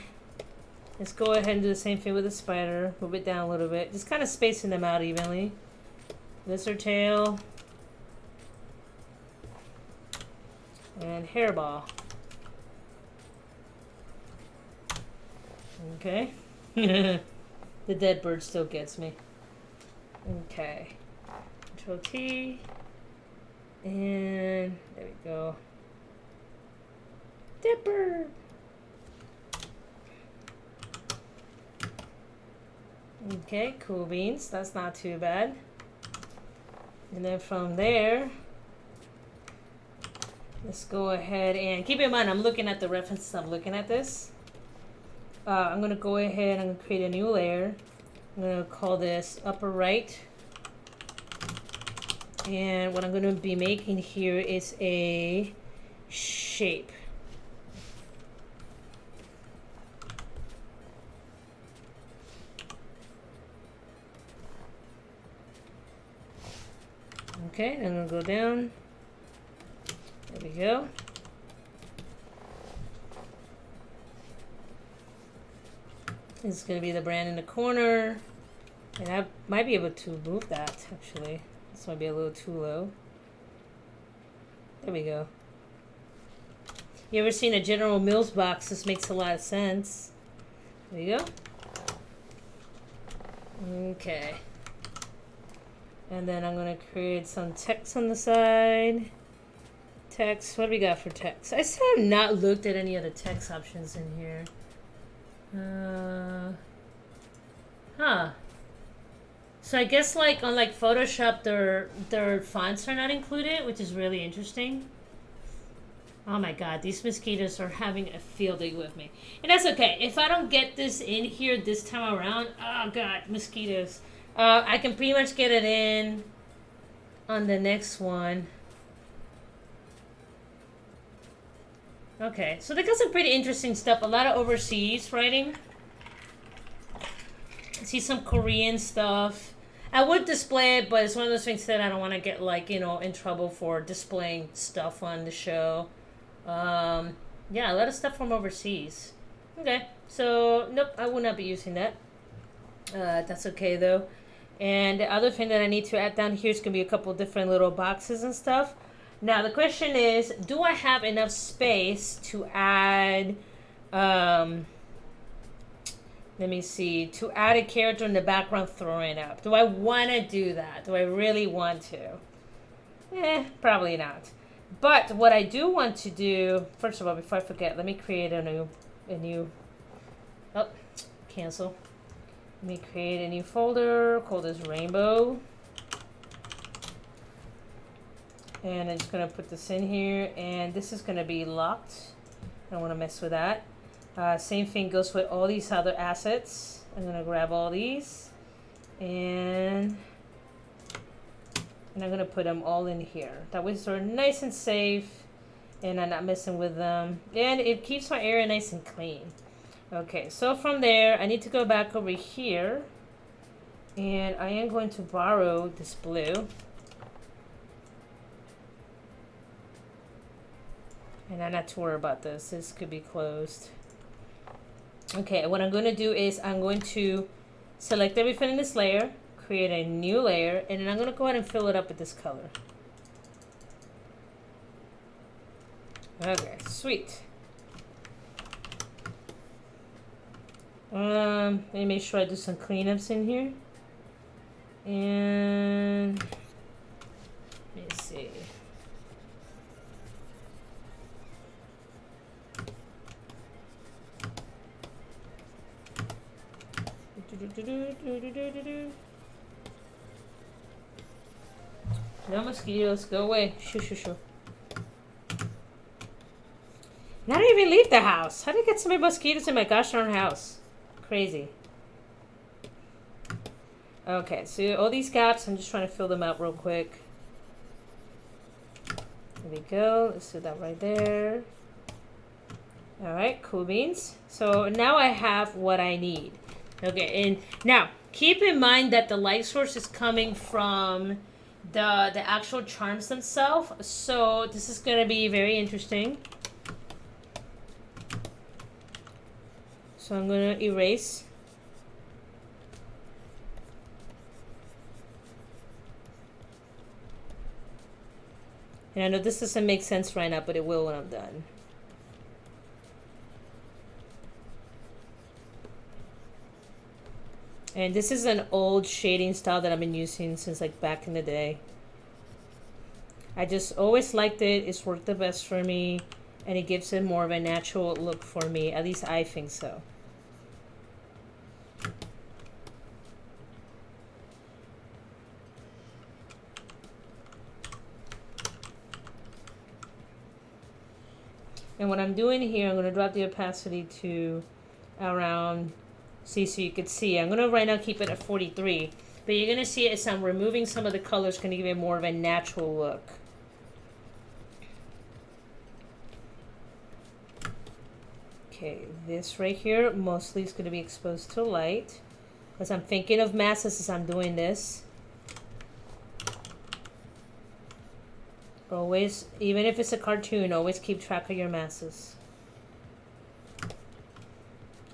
let's go ahead and do the same thing with the spider. Move it down a little bit. Just kind of spacing them out evenly. Lizard tail. And hairball. Okay. The dead bird still gets me. Okay. Control T. And there we go. Dipper. Okay, cool beans. That's not too bad. And then from there, let's go ahead and keep in mind, I'm looking at the references. I'm looking at this. I'm going to go ahead and I'm going to create a new layer. I'm going to call this upper right. And what I'm going to be making here is a shape. Okay, I'm going to go down. There we go. This is going to be the brand in the corner. And I might be able to move that, actually. This might be a little too low. There we go. You ever seen a General Mills box? This makes a lot of sense. There you go. Okay. And then I'm going to create some text on the side. Text. What do we got for text? I still have not looked at any of the text options in here. So I guess like on like Photoshop, their fonts are not included, which is really interesting. Oh my god, these mosquitoes are having a field day with me. And that's okay. If I don't get this in here this time around, oh god, mosquitoes. I can pretty much get it in on the next one. Okay, so they got some pretty interesting stuff. A lot of overseas writing. I see some Korean stuff. I would display it, but it's one of those things that I don't want to get, like, you know, in trouble for displaying stuff on the show. Yeah, a lot of stuff from overseas. Okay, so, nope, I will not be using that. That's okay, though. And the other thing that I need to add down here is going to be a couple different little boxes and stuff. Now, the question is, do I have enough space to add, let me see, to add a character in the background throwing up? Do I want to do that? Do I really want to? Probably not. But what I do want to do, first of all, before I forget, let me create a new, oh, cancel. Let me create a new folder, call this Rainbow. And I'm just going to put this in here, and this is going to be locked. I don't want to mess with that. Same thing goes with all these other assets. I'm going to grab all these, and I'm going to put them all in here. That way they're nice and safe, and I'm not messing with them. And it keeps my area nice and clean. Okay, so from there, I need to go back over here, and I am going to borrow this blue. And I'm not too worried about this. This could be closed. Okay, what I'm going to do is I'm going to select everything in this layer, create a new layer, and then I'm going to go ahead and fill it up with this color. Okay, sweet. Let me make sure I do some cleanups in here. And let me see. No mosquitoes, go away. Shoo, shoo, shoo. And I didn't even leave the house. How did I get so many mosquitoes in my gosh darn house? Crazy. Okay, so all these gaps, I'm just trying to fill them out real quick. There we go. Let's do that right there. Alright, cool beans. So now I have what I need. Okay, and now keep in mind that the light source is coming from the actual charms themselves. So this is going to be very interesting. So I'm going to erase. And I know this doesn't make sense right now, but it will when I'm done. And this is an old shading style that I've been using since like back in the day. I just always liked it. It's worked the best for me, and it gives it more of a natural look for me. At least I think so. And what I'm doing here, I'm going to drop the opacity to around, see, so you could see. I'm going to right now keep it at 43. But you're going to see as I'm removing some of the colors, going to give it more of a natural look. Okay, this right here mostly is going to be exposed to light, because I'm thinking of masses as I'm doing this. Always, even if it's a cartoon, always keep track of your masses.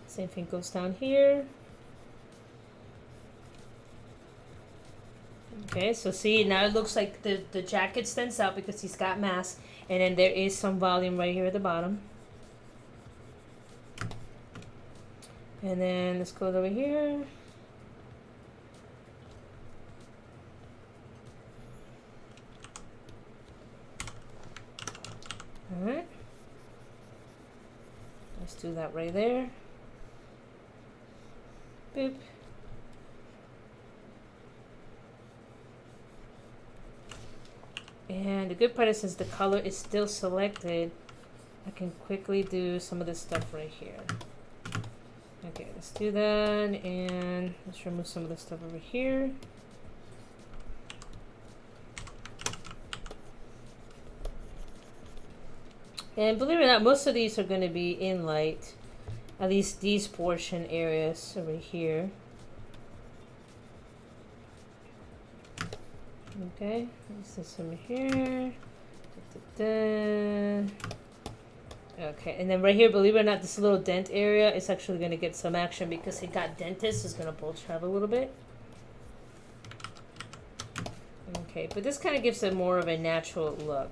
Same thing goes down here. Okay, so see, now it looks like the jacket stands out because he's got mass, and then there is some volume right here at the bottom. And then let's go over here. Alright. Let's do that right there. Boop. And the good part is, since the color is still selected, I can quickly do some of this stuff right here. Okay, let's do that, and let's remove some of the stuff over here. And believe it or not, most of these are going to be in light, at least these portion areas over here. Okay, this is over here. Da, da, da. Okay, and then right here, believe it or not, this little dent area is actually going to get some action because it got dented, so it's going to bulge out a little bit. Okay, but this kind of gives it more of a natural look.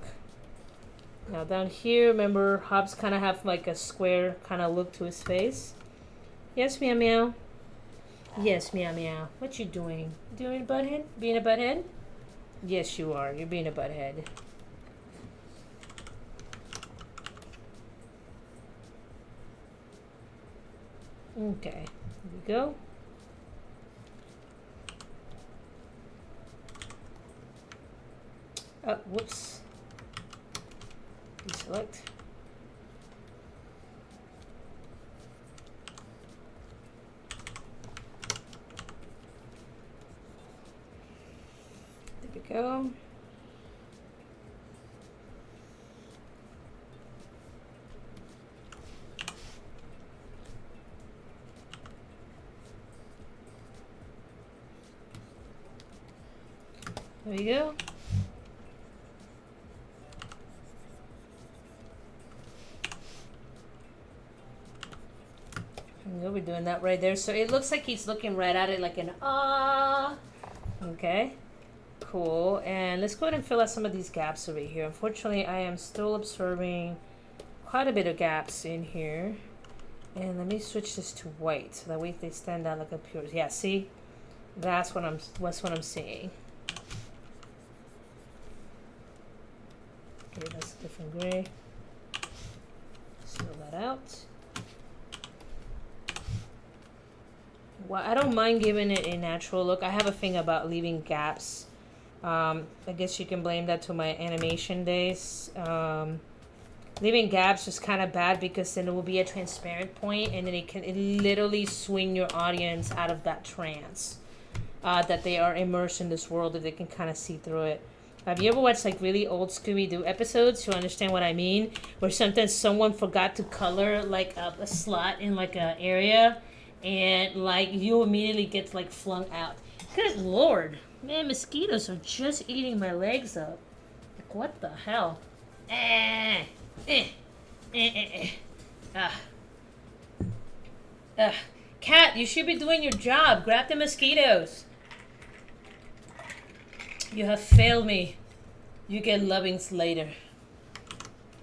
Now down here, remember, Hobbes kind of have like a square kind of look to his face. Yes, meow meow. Yes, meow meow. What you doing? Doing a butthead? Being a butthead? Yes, you are. You're being a butthead. Okay, here we go. Oh, whoops. Deselect. There we go. There we go. We're doing that right there. So it looks like he's looking right at it like an ah. Okay, cool. And let's go ahead and fill out some of these gaps over here. Unfortunately, I am still observing quite a bit of gaps in here. And let me switch this to white so that way they stand out like a pure. Yeah, see, that's what I'm seeing. Okay, that's a different gray. Fill that out. Well, I don't mind giving it a natural look. I have a thing about leaving gaps. I guess you can blame that to my animation days. Leaving gaps is kind of bad because then it will be a transparent point, and then it literally swing your audience out of that trance that they are immersed in this world, if they can kind of see through it. Have you ever watched like really old Scooby-Doo episodes to understand what I mean? Where sometimes someone forgot to color like a slot in like an area, and like you immediately get like flung out. Good Lord, man, mosquitoes are just eating my legs up. Like what the hell? Cat, you should be doing your job. Grab the mosquitoes. You have failed me. You get lovings later.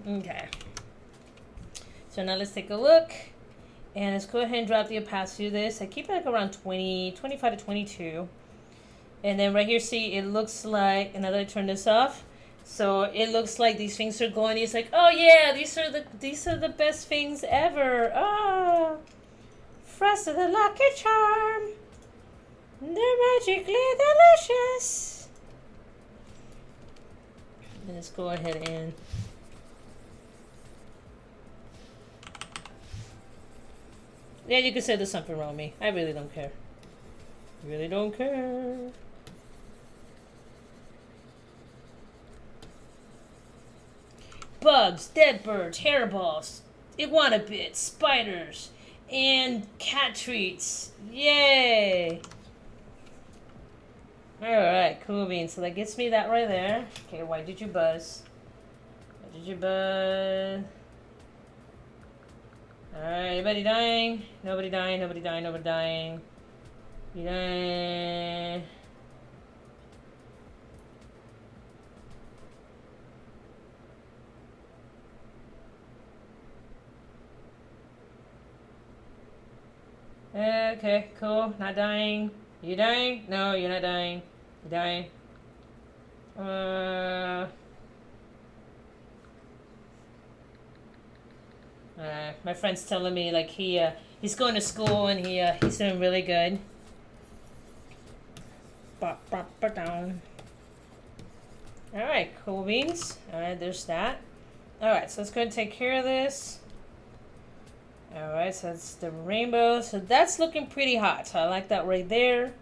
Okay. So now let's take a look. And let's go ahead and drop the opacity of this. I keep it like around 25 to 22. And then right here, see, it looks like, and now that I turn this off, So it looks like these things are going. He's like, oh yeah, these are the best things ever. Oh, Frosted the Lucky Charm. They're magically delicious. Let's go ahead and yeah, you could say there's something wrong with me. I really don't care. Really don't care. Bugs, dead birds, hairballs, iguana bits, spiders, and cat treats. Yay! Alright, cool beans. So that gets me that right there. Okay, why did you buzz? Why did you buzz? Alright, anybody dying? Nobody dying, nobody dying, nobody dying. You dying? Okay, cool. Not dying. You dying? No, you're not dying. You dying? My friend's telling me like he's going to school and he's doing really good. All right, cool beans. All right, there's that. All right, so let's go ahead and take care of this. All right, so that's the rainbow. So that's looking pretty hot. So I like that right there.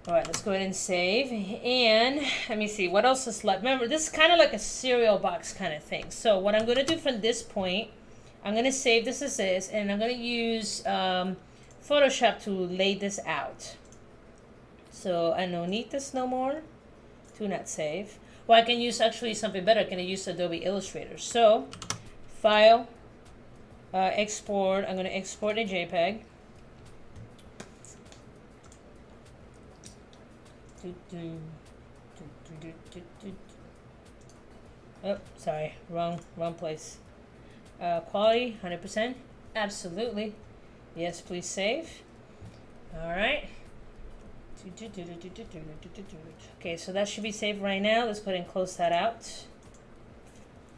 All right, let's go ahead and save. And let me see, what else is left? Remember, this is kind of like a cereal box kind of thing. So what I'm going to do from this point, I'm going to save this as is, and I'm going to use Photoshop to lay this out. So I don't need this no more. Do not save. Well, I can use actually something better. I can use Adobe Illustrator. So, File, Export. I'm going to export a JPEG. Oh, sorry, wrong place. Quality, 100%. Absolutely. Yes, please save. All right. Okay, so that should be saved right now. Let's go ahead and close that out.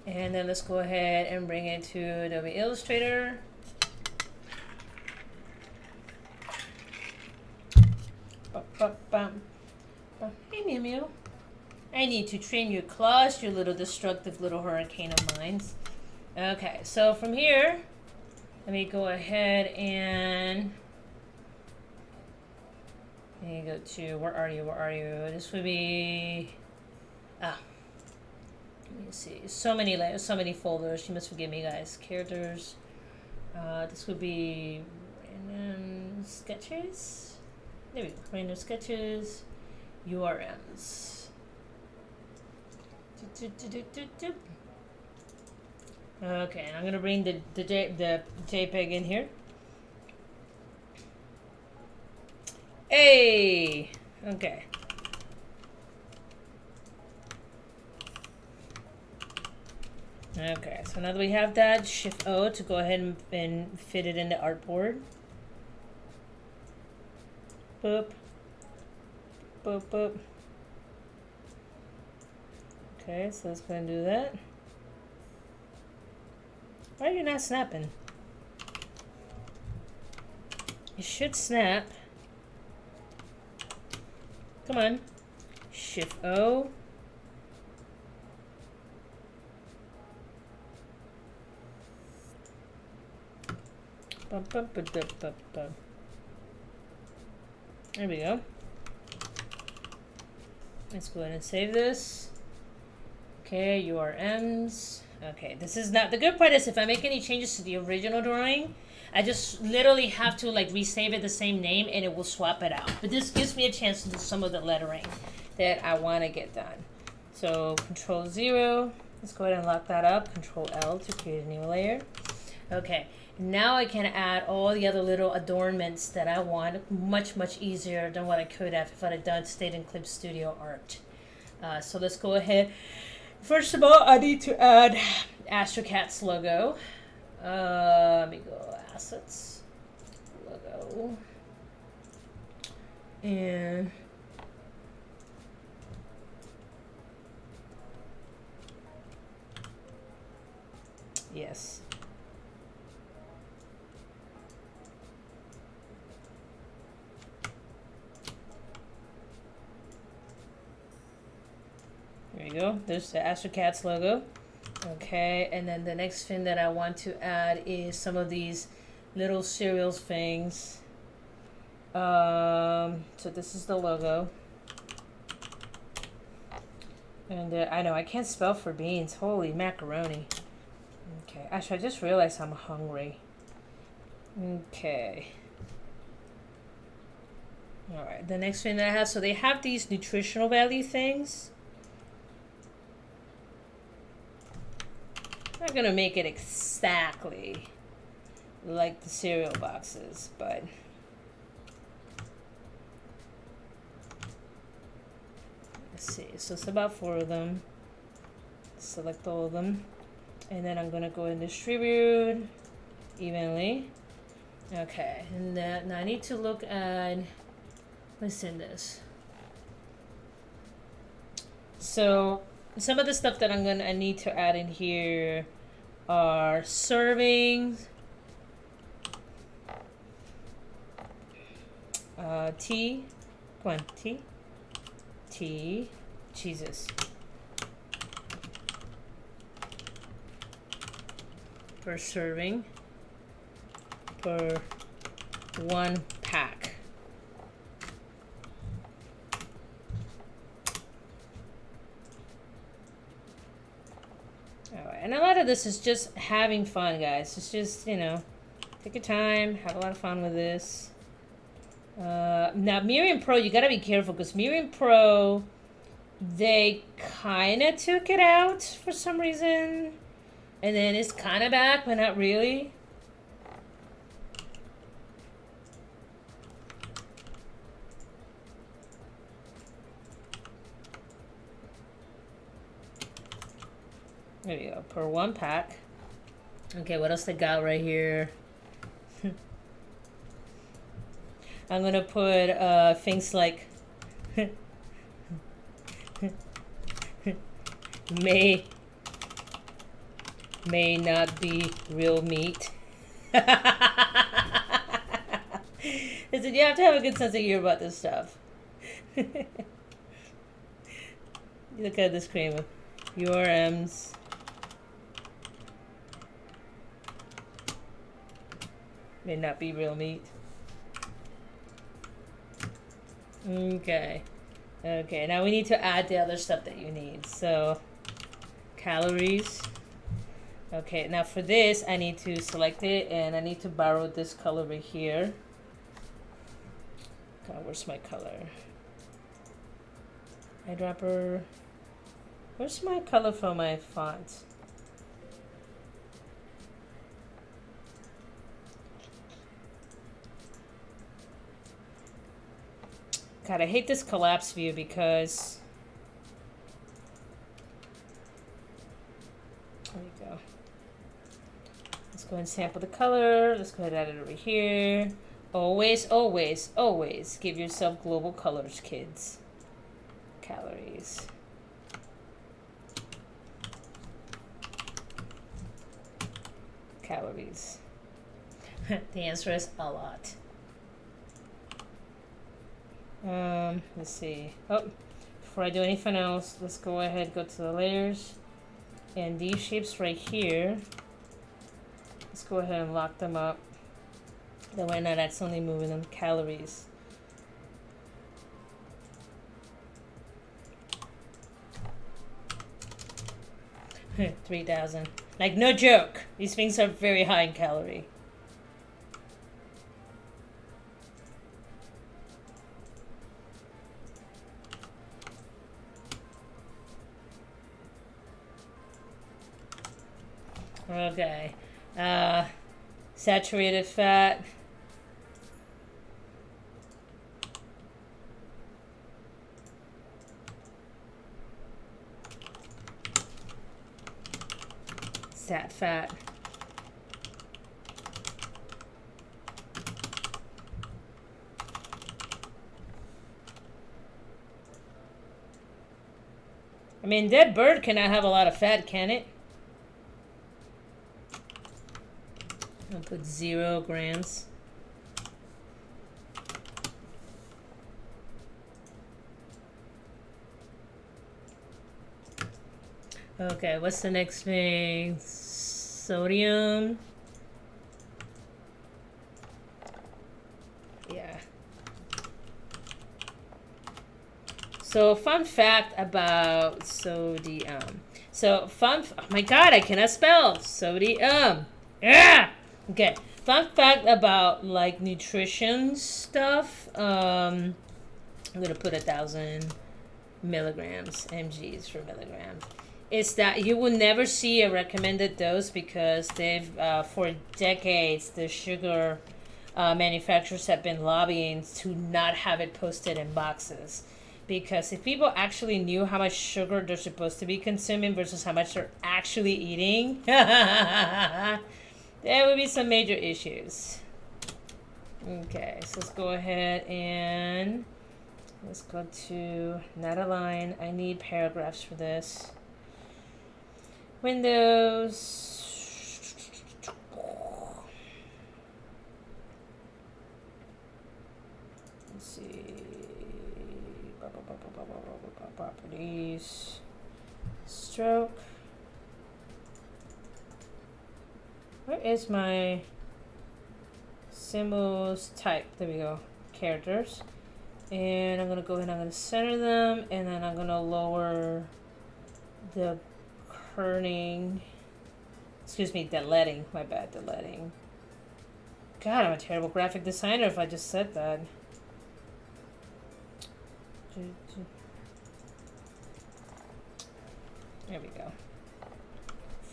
And then let's go ahead and bring it to Adobe Illustrator. Hey, Mew Mew. I need to trim your claws, you little destructive little hurricane of mines. Okay, so from here, let me go ahead and go to, where are you? This would be, let me see, so many folders. You must forgive me, guys. Characters, this would be random sketches. There we go, random sketches, URMs. Okay, I'm gonna bring the JPEG in here. Hey, okay. Okay, so now that we have that, Shift O to go ahead and fit it in the artboard. Boop. Boop, boop. Okay, so let's go and do that. Why are you not snapping? You should snap. Come on. Shift O. There we go. Let's go ahead and save this. Okay, URMs. Okay, this is not, the good part is if I make any changes to the original drawing, I just literally have to like resave it the same name and it will swap it out. But this gives me a chance to do some of the lettering that I want to get done. So Control 0, let's go ahead and lock that up. Control L to create a new layer. Okay, now I can add all the other little adornments that I want much easier than what I could have if I had stayed in Clip Studio Art. So let's go ahead. First of all, I need to add Astrocats logo. Let me go assets, logo, and Yes. There you go. There's the Astrocats logo. Okay, and then the next thing that I want to add is some of these little cereals things. So this is the logo. And I know I can't spell for beans. Holy macaroni. Okay, actually I just realized I'm hungry. Okay. Alright, the next thing that I have, so they have these nutritional value things. I'm not gonna make it exactly like the cereal boxes, but let's see. So it's about 4 of them. Select all of them, and then I'm gonna go and distribute evenly. Okay, and then now I need to look at what's in this. So some of the stuff that I need to add in here are servings, tea, come on, tea, Jesus, per serving, per 1 pack. And a lot of this is just having fun, guys. It's just, you know, take your time, have a lot of fun with this. Now, Miriam Pro, you gotta be careful because Miriam Pro, they kind of took it out for some reason. And then it's kind of back, but not really. There we go, per 1 pack. Okay, what else they got right here? I'm gonna put things like may not be real meat. Listen, you have to have a good sense of humor about this stuff. Look at this cream, URMs. May not be real meat. Okay. Okay, now we need to add the other stuff that you need. So, calories. Okay, now for this, I need to select it and I need to borrow this color right here. God, where's my color? Eyedropper. Where's my color for my font? God, I hate this collapse view because... There we go. Let's go and sample the color. Let's go ahead and add it over here. Always, always, always give yourself global colors, kids. Calories. Calories. The answer is a lot. Let's see. Oh, before I do anything else, let's go ahead, go to the layers. And these shapes right here, let's go ahead and lock them up. That we're not accidentally moving them. Calories. $3,000. Like, no joke. These things are very high in calorie. Okay. Saturated fat. Sat fat. I mean, dead bird cannot have a lot of fat, can it? I'll put 0 grams. Okay, what's the next thing? Sodium. Yeah. So, fun fact about sodium. Oh my god, I cannot spell sodium. Yeah. Okay. Fun fact about like nutrition stuff. I'm gonna put 1,000 milligrams, mgs for milligram. Is that you will never see a recommended dose because they've for decades the sugar manufacturers have been lobbying to not have it posted in boxes. Because if people actually knew how much sugar they're supposed to be consuming versus how much they're actually eating, there would be some major issues. Okay, so let's go ahead and let's go to not a line. I need paragraphs for this. Windows. Let's see. Properties. Stroke. Where is my symbols type? There we go. Characters. And I'm going to go ahead and I'm going to center them. And then I'm going to lower the kerning. Excuse me, deleting. My bad, deleting. God, I'm a terrible graphic designer if I just said that. There we go.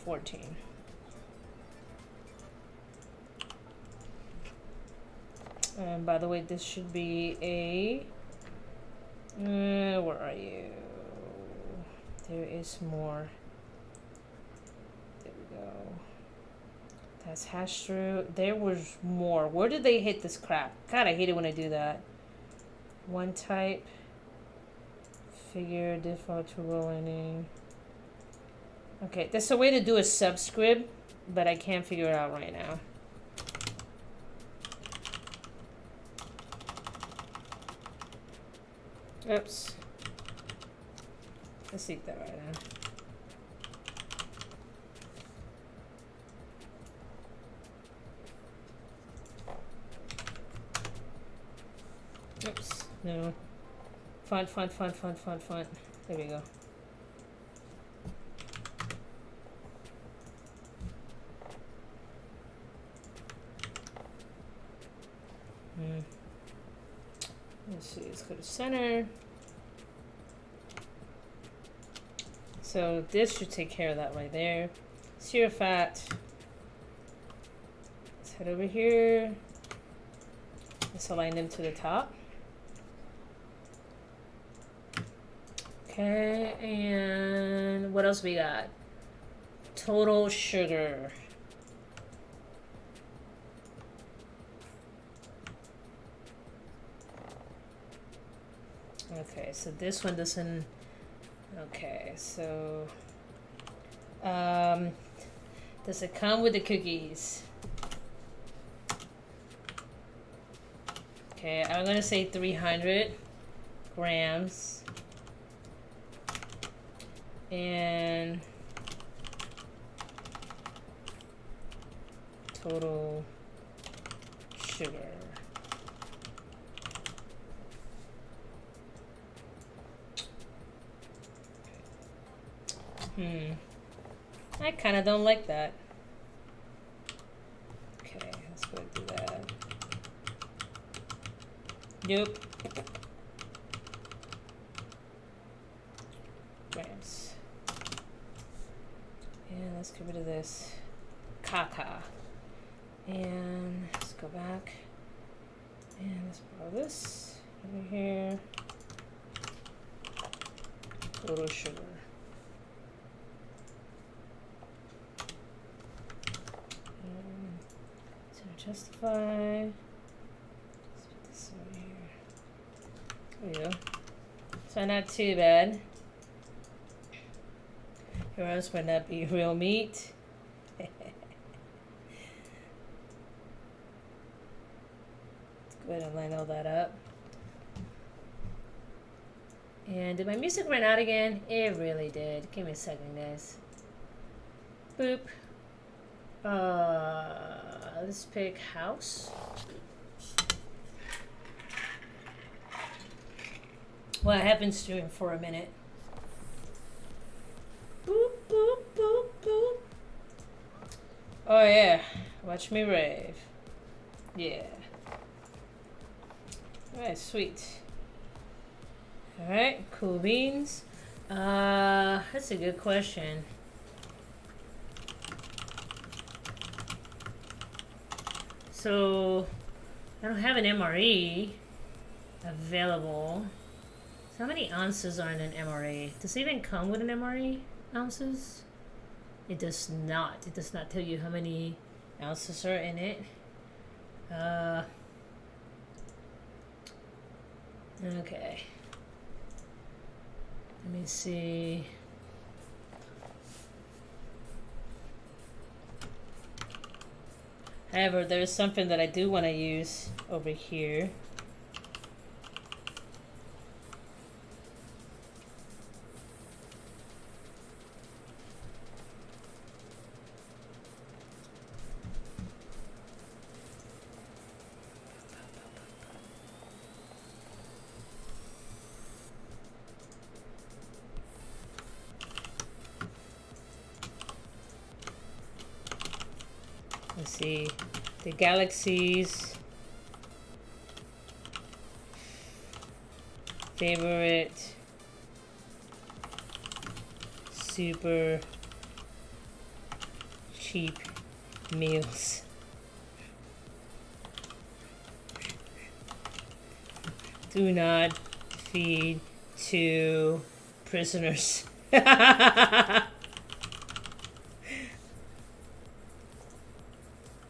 14. And by the way, this should be a... where are you? There is more. There we go. That's hash through. There was more. Where did they hit this crap? God, I hate it when I do that. One type. Figure, default to rolling. Okay, there's a way to do a subscript, but I can't figure it out right now. Oops. Let's see that right now. Oops. No. Font. There we go. Let's see, let's go to center. So this should take care of that right there. Zero fat. Let's head over here. Let's align them to the top. Okay, and what else we got? Total sugar. Okay, so this one doesn't... Okay, so... does it come with the cookies? Okay, I'm gonna say 300 grams. And... total sugar. I kind of don't like that. Okay, let's go do that. Nope. Grams. And let's get rid of this. Caca. And let's go back. And let's borrow this over here. Total sugar. Justify. Let's put this over here. There we go. So not too bad. Or else would not be real meat. Go ahead and line all that up. And did my music run out again? It really did. Give me a second, guys. Boop. Let's pick house. Well, I have been streaming for a minute. Boop, boop, boop, boop. Oh yeah, watch me rave. Yeah. Alright, sweet. Alright, cool beans. That's a good question. So, I don't have an MRE available. So how many ounces are in an MRE? Does it even come with an MRE ounces? It does not. It does not tell you how many ounces are in it. Okay. Let me see. However, there's something that I do want to use over here. Let's see, the galaxies, favorite, super cheap meals. Do not feed to prisoners.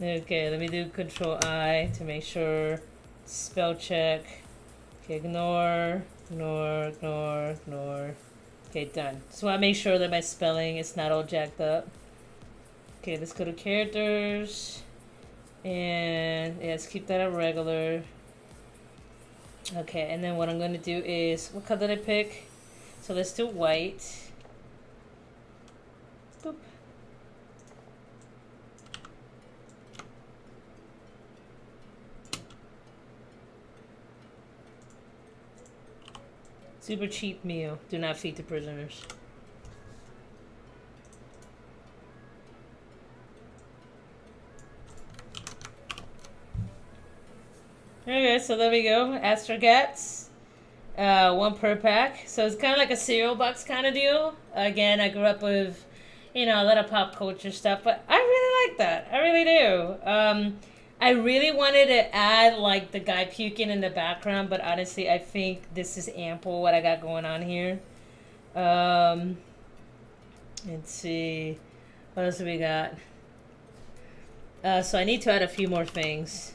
Okay, let me do Control I to make sure. Spell check. Okay, ignore. Okay, done. So I make sure that my spelling is not all jacked up. Okay, let's go to characters. And yeah, let's keep that at regular. Okay, and then what I'm going to do is, what color did I pick? So let's do white. Boop. Super cheap meal. Do not feed to prisoners. Okay, so there we go. Astrocats. 1 per pack. So it's kind of like a cereal box kind of deal. Again, I grew up with, you know, a lot of pop culture stuff, but I really like that. I really do. I really wanted to add like the guy puking in the background, but honestly, I think this is ample what I got going on here. Let's see. What else do we got? So I need to add a few more things.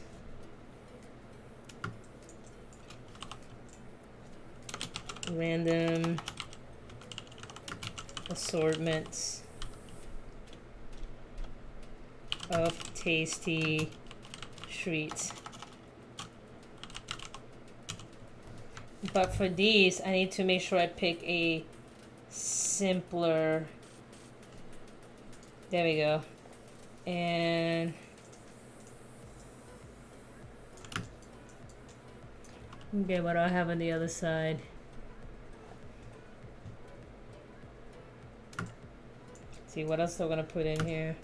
Random assortments of tasty treats. But for these, I need to make sure I pick a simpler. There we go. And okay, what do I have on the other side? Let's see what else I'm gonna put in here.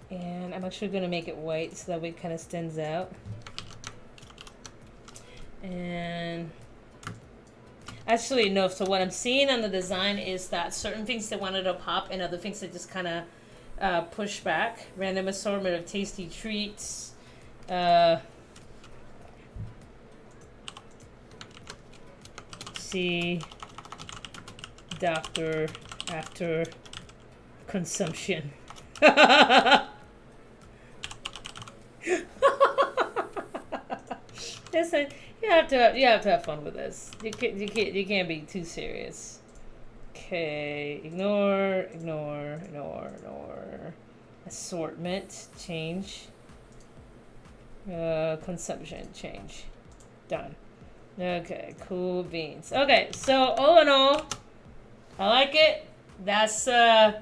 And I'm actually going to make it white so that way it kind of stands out. And actually, no, so what I'm seeing on the design is that certain things they wanted to pop and other things they just kind of push back. Random assortment of tasty treats. See doctor after consumption. Listen, you have to have fun with this. You can't be too serious. Okay, ignore. Assortment, change. Consumption, change. Done. Okay, cool beans. Okay, so all in all, I like it. I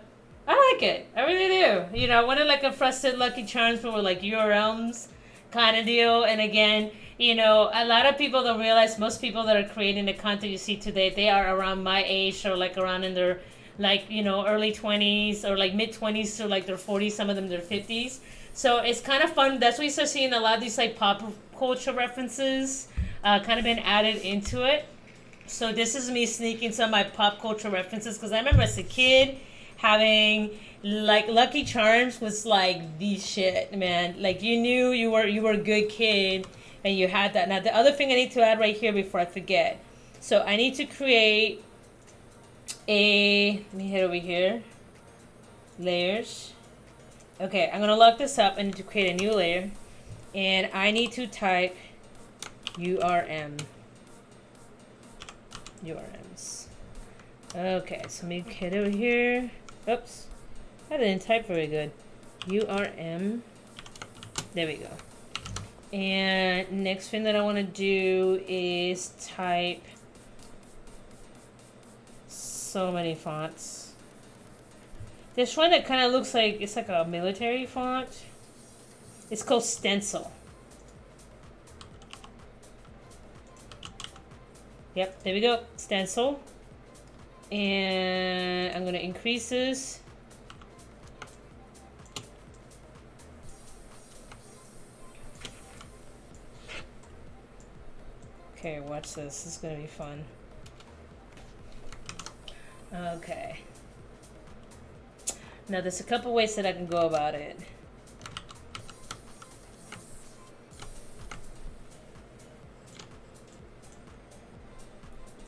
like it. I really do. I wanted like a frosted Lucky Charms for like URMs kind of deal. And again, a lot of people don't realize most people that are creating the content you see today, they are around my age or like around in their like, early 20s or like mid 20s to like their 40s, some of them their 50s. So it's kind of fun. That's why you start seeing a lot of these like pop culture references kind of been added into it. So this is me sneaking some of my pop culture references because I remember as a kid having like Lucky Charms was like the shit, man. Like you knew you were a good kid and you had that. Now the other thing I need to add right here before I forget. So I need to create let me head over here. Layers. Okay, I'm gonna lock this up. I need to create a new layer. And I need to type URMs. Okay, so let me head over here. Oops. I didn't type very good. URM. There we go. And next thing that I want to do is type so many fonts. There's one that kind of looks like it's like a military font. It's called Stencil. Yep, there we go. Stencil. And I'm going to increase this. Okay, watch this. This is going to be fun. Okay. Now, there's a couple ways that I can go about it.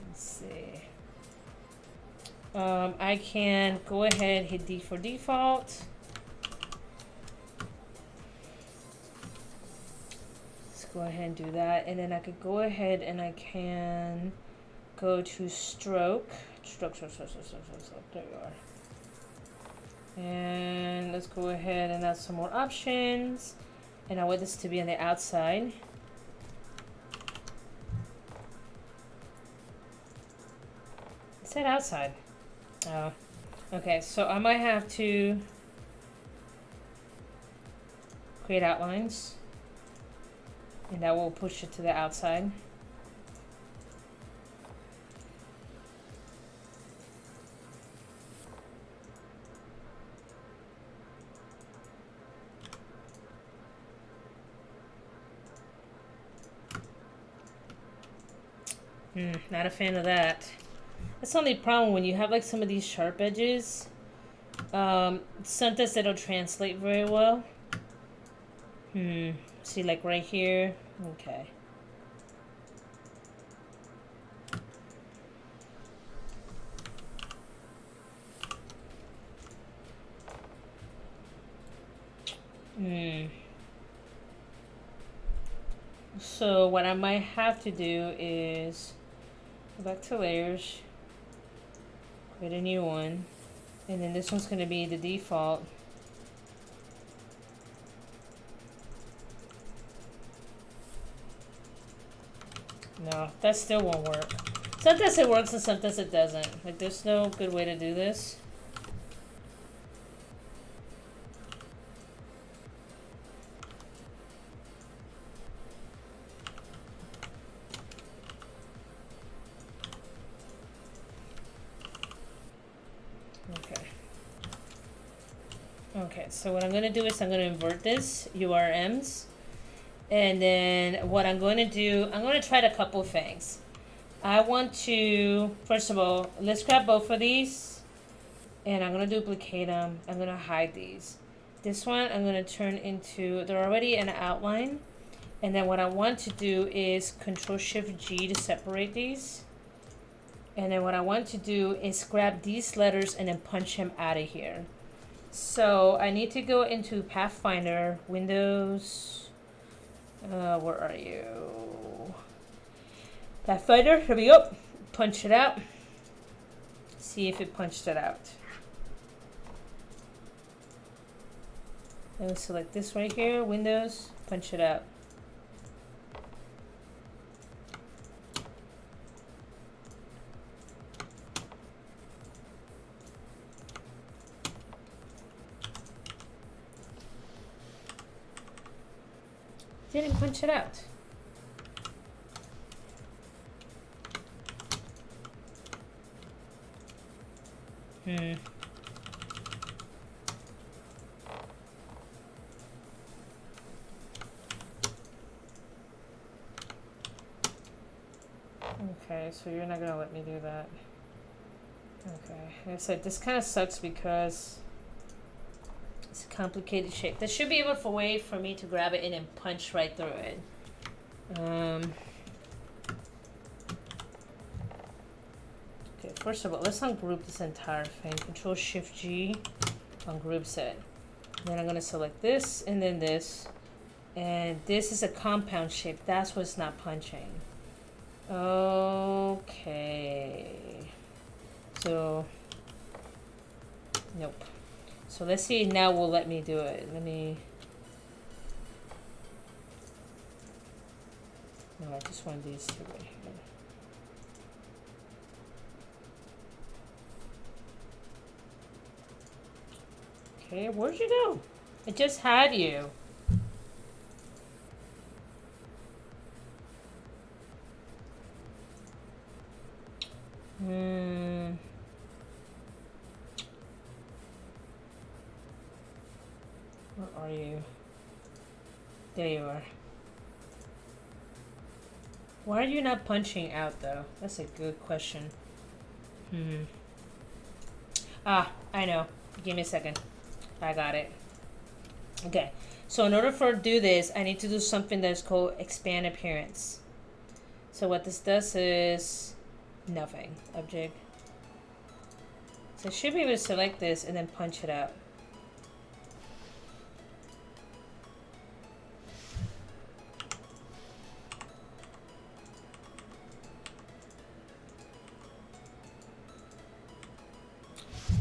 Let's see. I can go ahead, hit D for default. Let's go ahead and do that. And then I could go ahead and I can go to stroke. Stroke. There you are. And let's go ahead and add some more options. And I want this to be on the outside. It said outside. Oh, okay. So I might have to create outlines. And that will push it to the outside. Not a fan of that. That's the only problem when you have like some of these sharp edges. Sometimes they don't translate very well. See, like right here. Okay. So what I might have to do is go back to layers, create a new one, and then this one's going to be the default. No, that still won't work. Sometimes it works and sometimes it doesn't. Like there's no good way to do this. Okay, so what I'm going to do is I'm going to invert this, URMs. And then what I'm going to do, I'm going to try a couple things. I want to, first of all, let's grab both of these. And I'm going to duplicate them. I'm going to hide these. This one I'm going to turn into, they're already an outline. And then what I want to do is Control-Shift-G to separate these. And then what I want to do is grab these letters and then punch them out of here. So I need to go into Pathfinder, Windows, where are you? Pathfinder, here we go. Punch it out. See if it punched it out. Let me select this right here, Windows, punch it out. Didn't punch it out. Okay, so you're not gonna let me do that. Okay, like I said, this kind of sucks because it's a complicated shape. There should be able for way for me to grab it in and punch right through it. Okay, first of all, let's ungroup this entire thing. Control Shift G, ungroups it. Then I'm gonna select this and then this. And this is a compound shape. That's what's not punching. Okay. So, nope. So let's see now will let me do it. Let me. No, I just want these two right here. Okay, where'd you go? I just had you. Where are you? There you are. Why are you not punching out though? That's a good question. Ah, I know. Give me a second. I got it. Okay. So in order for to do this, I need to do something that's called expand appearance. So what this does is nothing. Object. So I should be able to select this and then punch it out.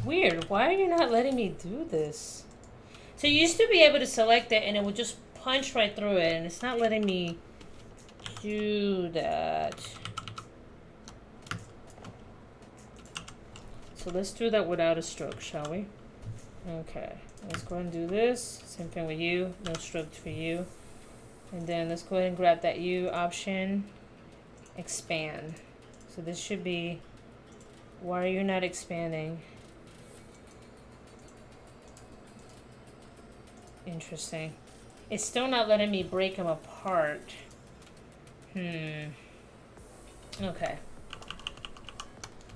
Weird. Why are you not letting me do this? So you used to be able to select it and it would just punch right through it, and it's not letting me do that. So let's do that without a stroke, shall we? Okay. Let's go ahead and do this. Same thing with you. No stroke for you. And then let's go ahead and grab that U option. Expand. So this should be... Why are you not expanding? Interesting. It's still not letting me break them apart. Okay.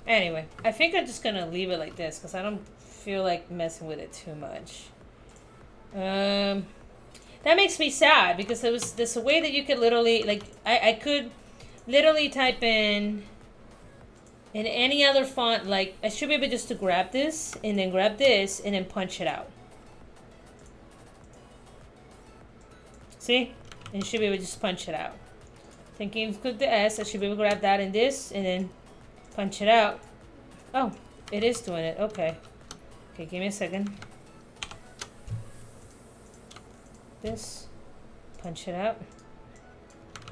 Anyway, I think I'm just gonna leave it like this because I don't feel like messing with it too much. That makes me sad because there's a way that you could literally, like, I could literally type in any other font. Like, I should be able just to grab this and then grab this and then punch it out. See? And you should be able to just punch it out. Thinking click the S, I should be able to grab that and this and then punch it out. Oh, it is doing it. Okay. Okay, give me a second. This. Punch it out.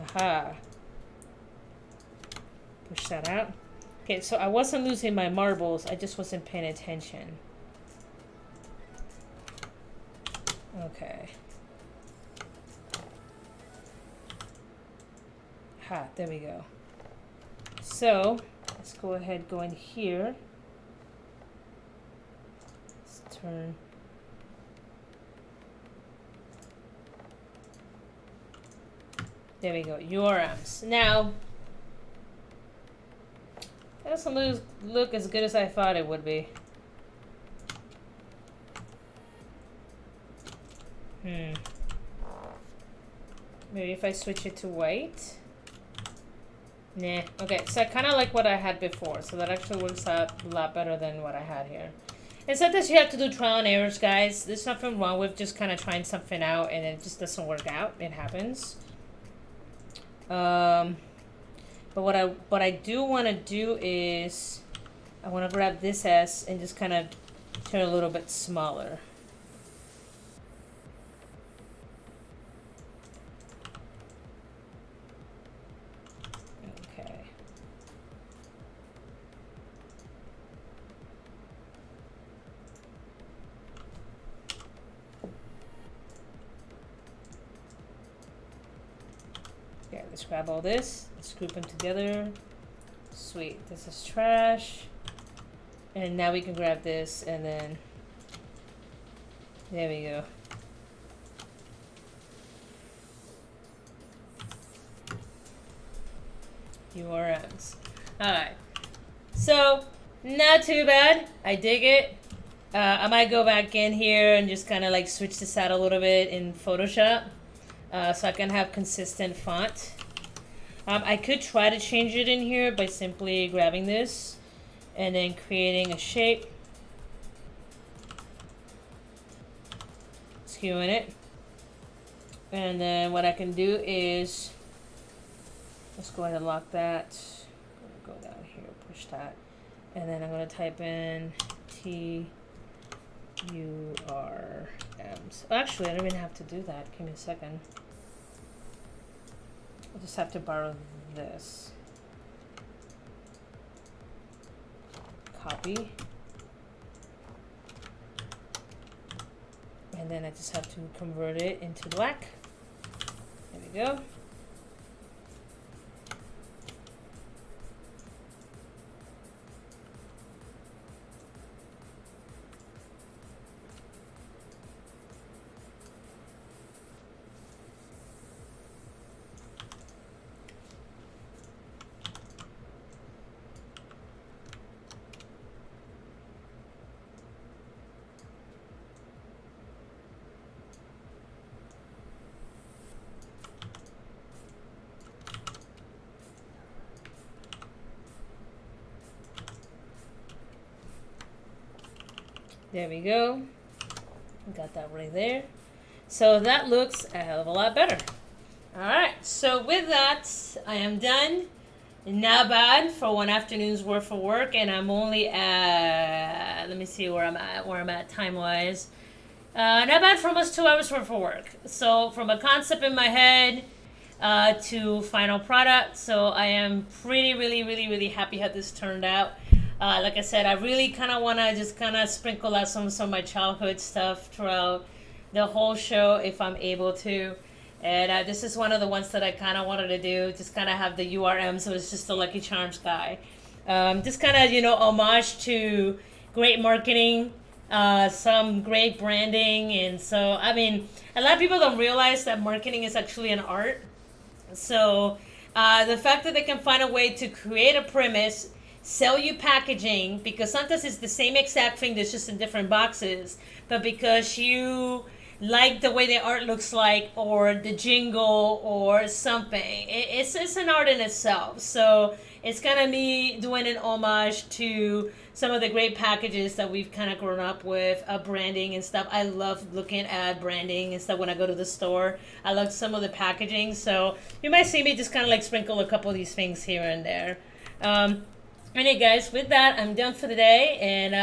Aha. Push that out. Okay, so I wasn't losing my marbles. I just wasn't paying attention. Okay. Ha, there we go. So, let's go ahead, go in here. Let's turn. There we go, URMs. Now, that doesn't look as good as I thought it would be. Maybe if I switch it to white. Nah. Okay, so I kind of like what I had before. So that actually works out a lot better than what I had here. And sometimes you have to do trial and errors, guys. There's nothing wrong with just kind of trying something out and it just doesn't work out. It happens. But But what I do want to do is I want to grab this S and just kind of turn it a little bit smaller. Okay. Yeah, let's grab all this. Let's group them together. Sweet. This is trash. And now we can grab this and then there we go. URMs. Alright. So, not too bad. I dig it. I might go back in here and just kind of like switch this out a little bit in Photoshop. So I can have consistent font. I could try to change it in here by simply grabbing this and then creating a shape, skewing it, and then what I can do is, let's go ahead and lock that, go down here, push that, and then I'm going to type in URMs. Actually, I don't even have to do that. Give me a second. I'll just have to borrow this. Copy. And then I just have to convert it into black. There we go. There we go. Got that right there. So that looks a hell of a lot better. Alright, so with that, I am done. Not bad for one afternoon's worth of work, and I'm only at, let me see where I'm at time-wise. Not bad for almost 2 hours worth of work. So from a concept in my head to final product, so I am really happy how this turned out. Like I said, I really kind of want to just kind of sprinkle out some of my childhood stuff throughout the whole show if I'm able to. And this is one of the ones that I kind of wanted to do, just kind of have the URM, so it's just the Lucky Charms guy. Just kind of, you know, homage to great marketing, some great branding. And so, I mean, a lot of people don't realize that marketing is actually an art. So the fact that they can find a way to create a premise, sell you packaging, because sometimes it's the same exact thing that's just in different boxes, but because you like the way the art looks like, or the jingle, or something, it's an art in itself. So it's kind of me doing an homage to some of the great packages that we've kind of grown up with, branding and stuff. I love looking at branding and stuff when I go to the store. I love some of the packaging, so you might see me just kind of like sprinkle a couple of these things here and there. Anyway, guys, with that, I'm done for the day, and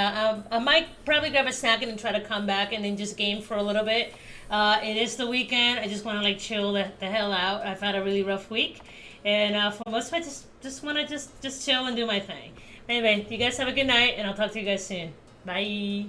I might probably grab a snack and try to come back and then just game for a little bit. It is the weekend. I just want to like chill the hell out. I've had a really rough week, and for most of it, just want to just chill and do my thing. Anyway, you guys have a good night, and I'll talk to you guys soon. Bye.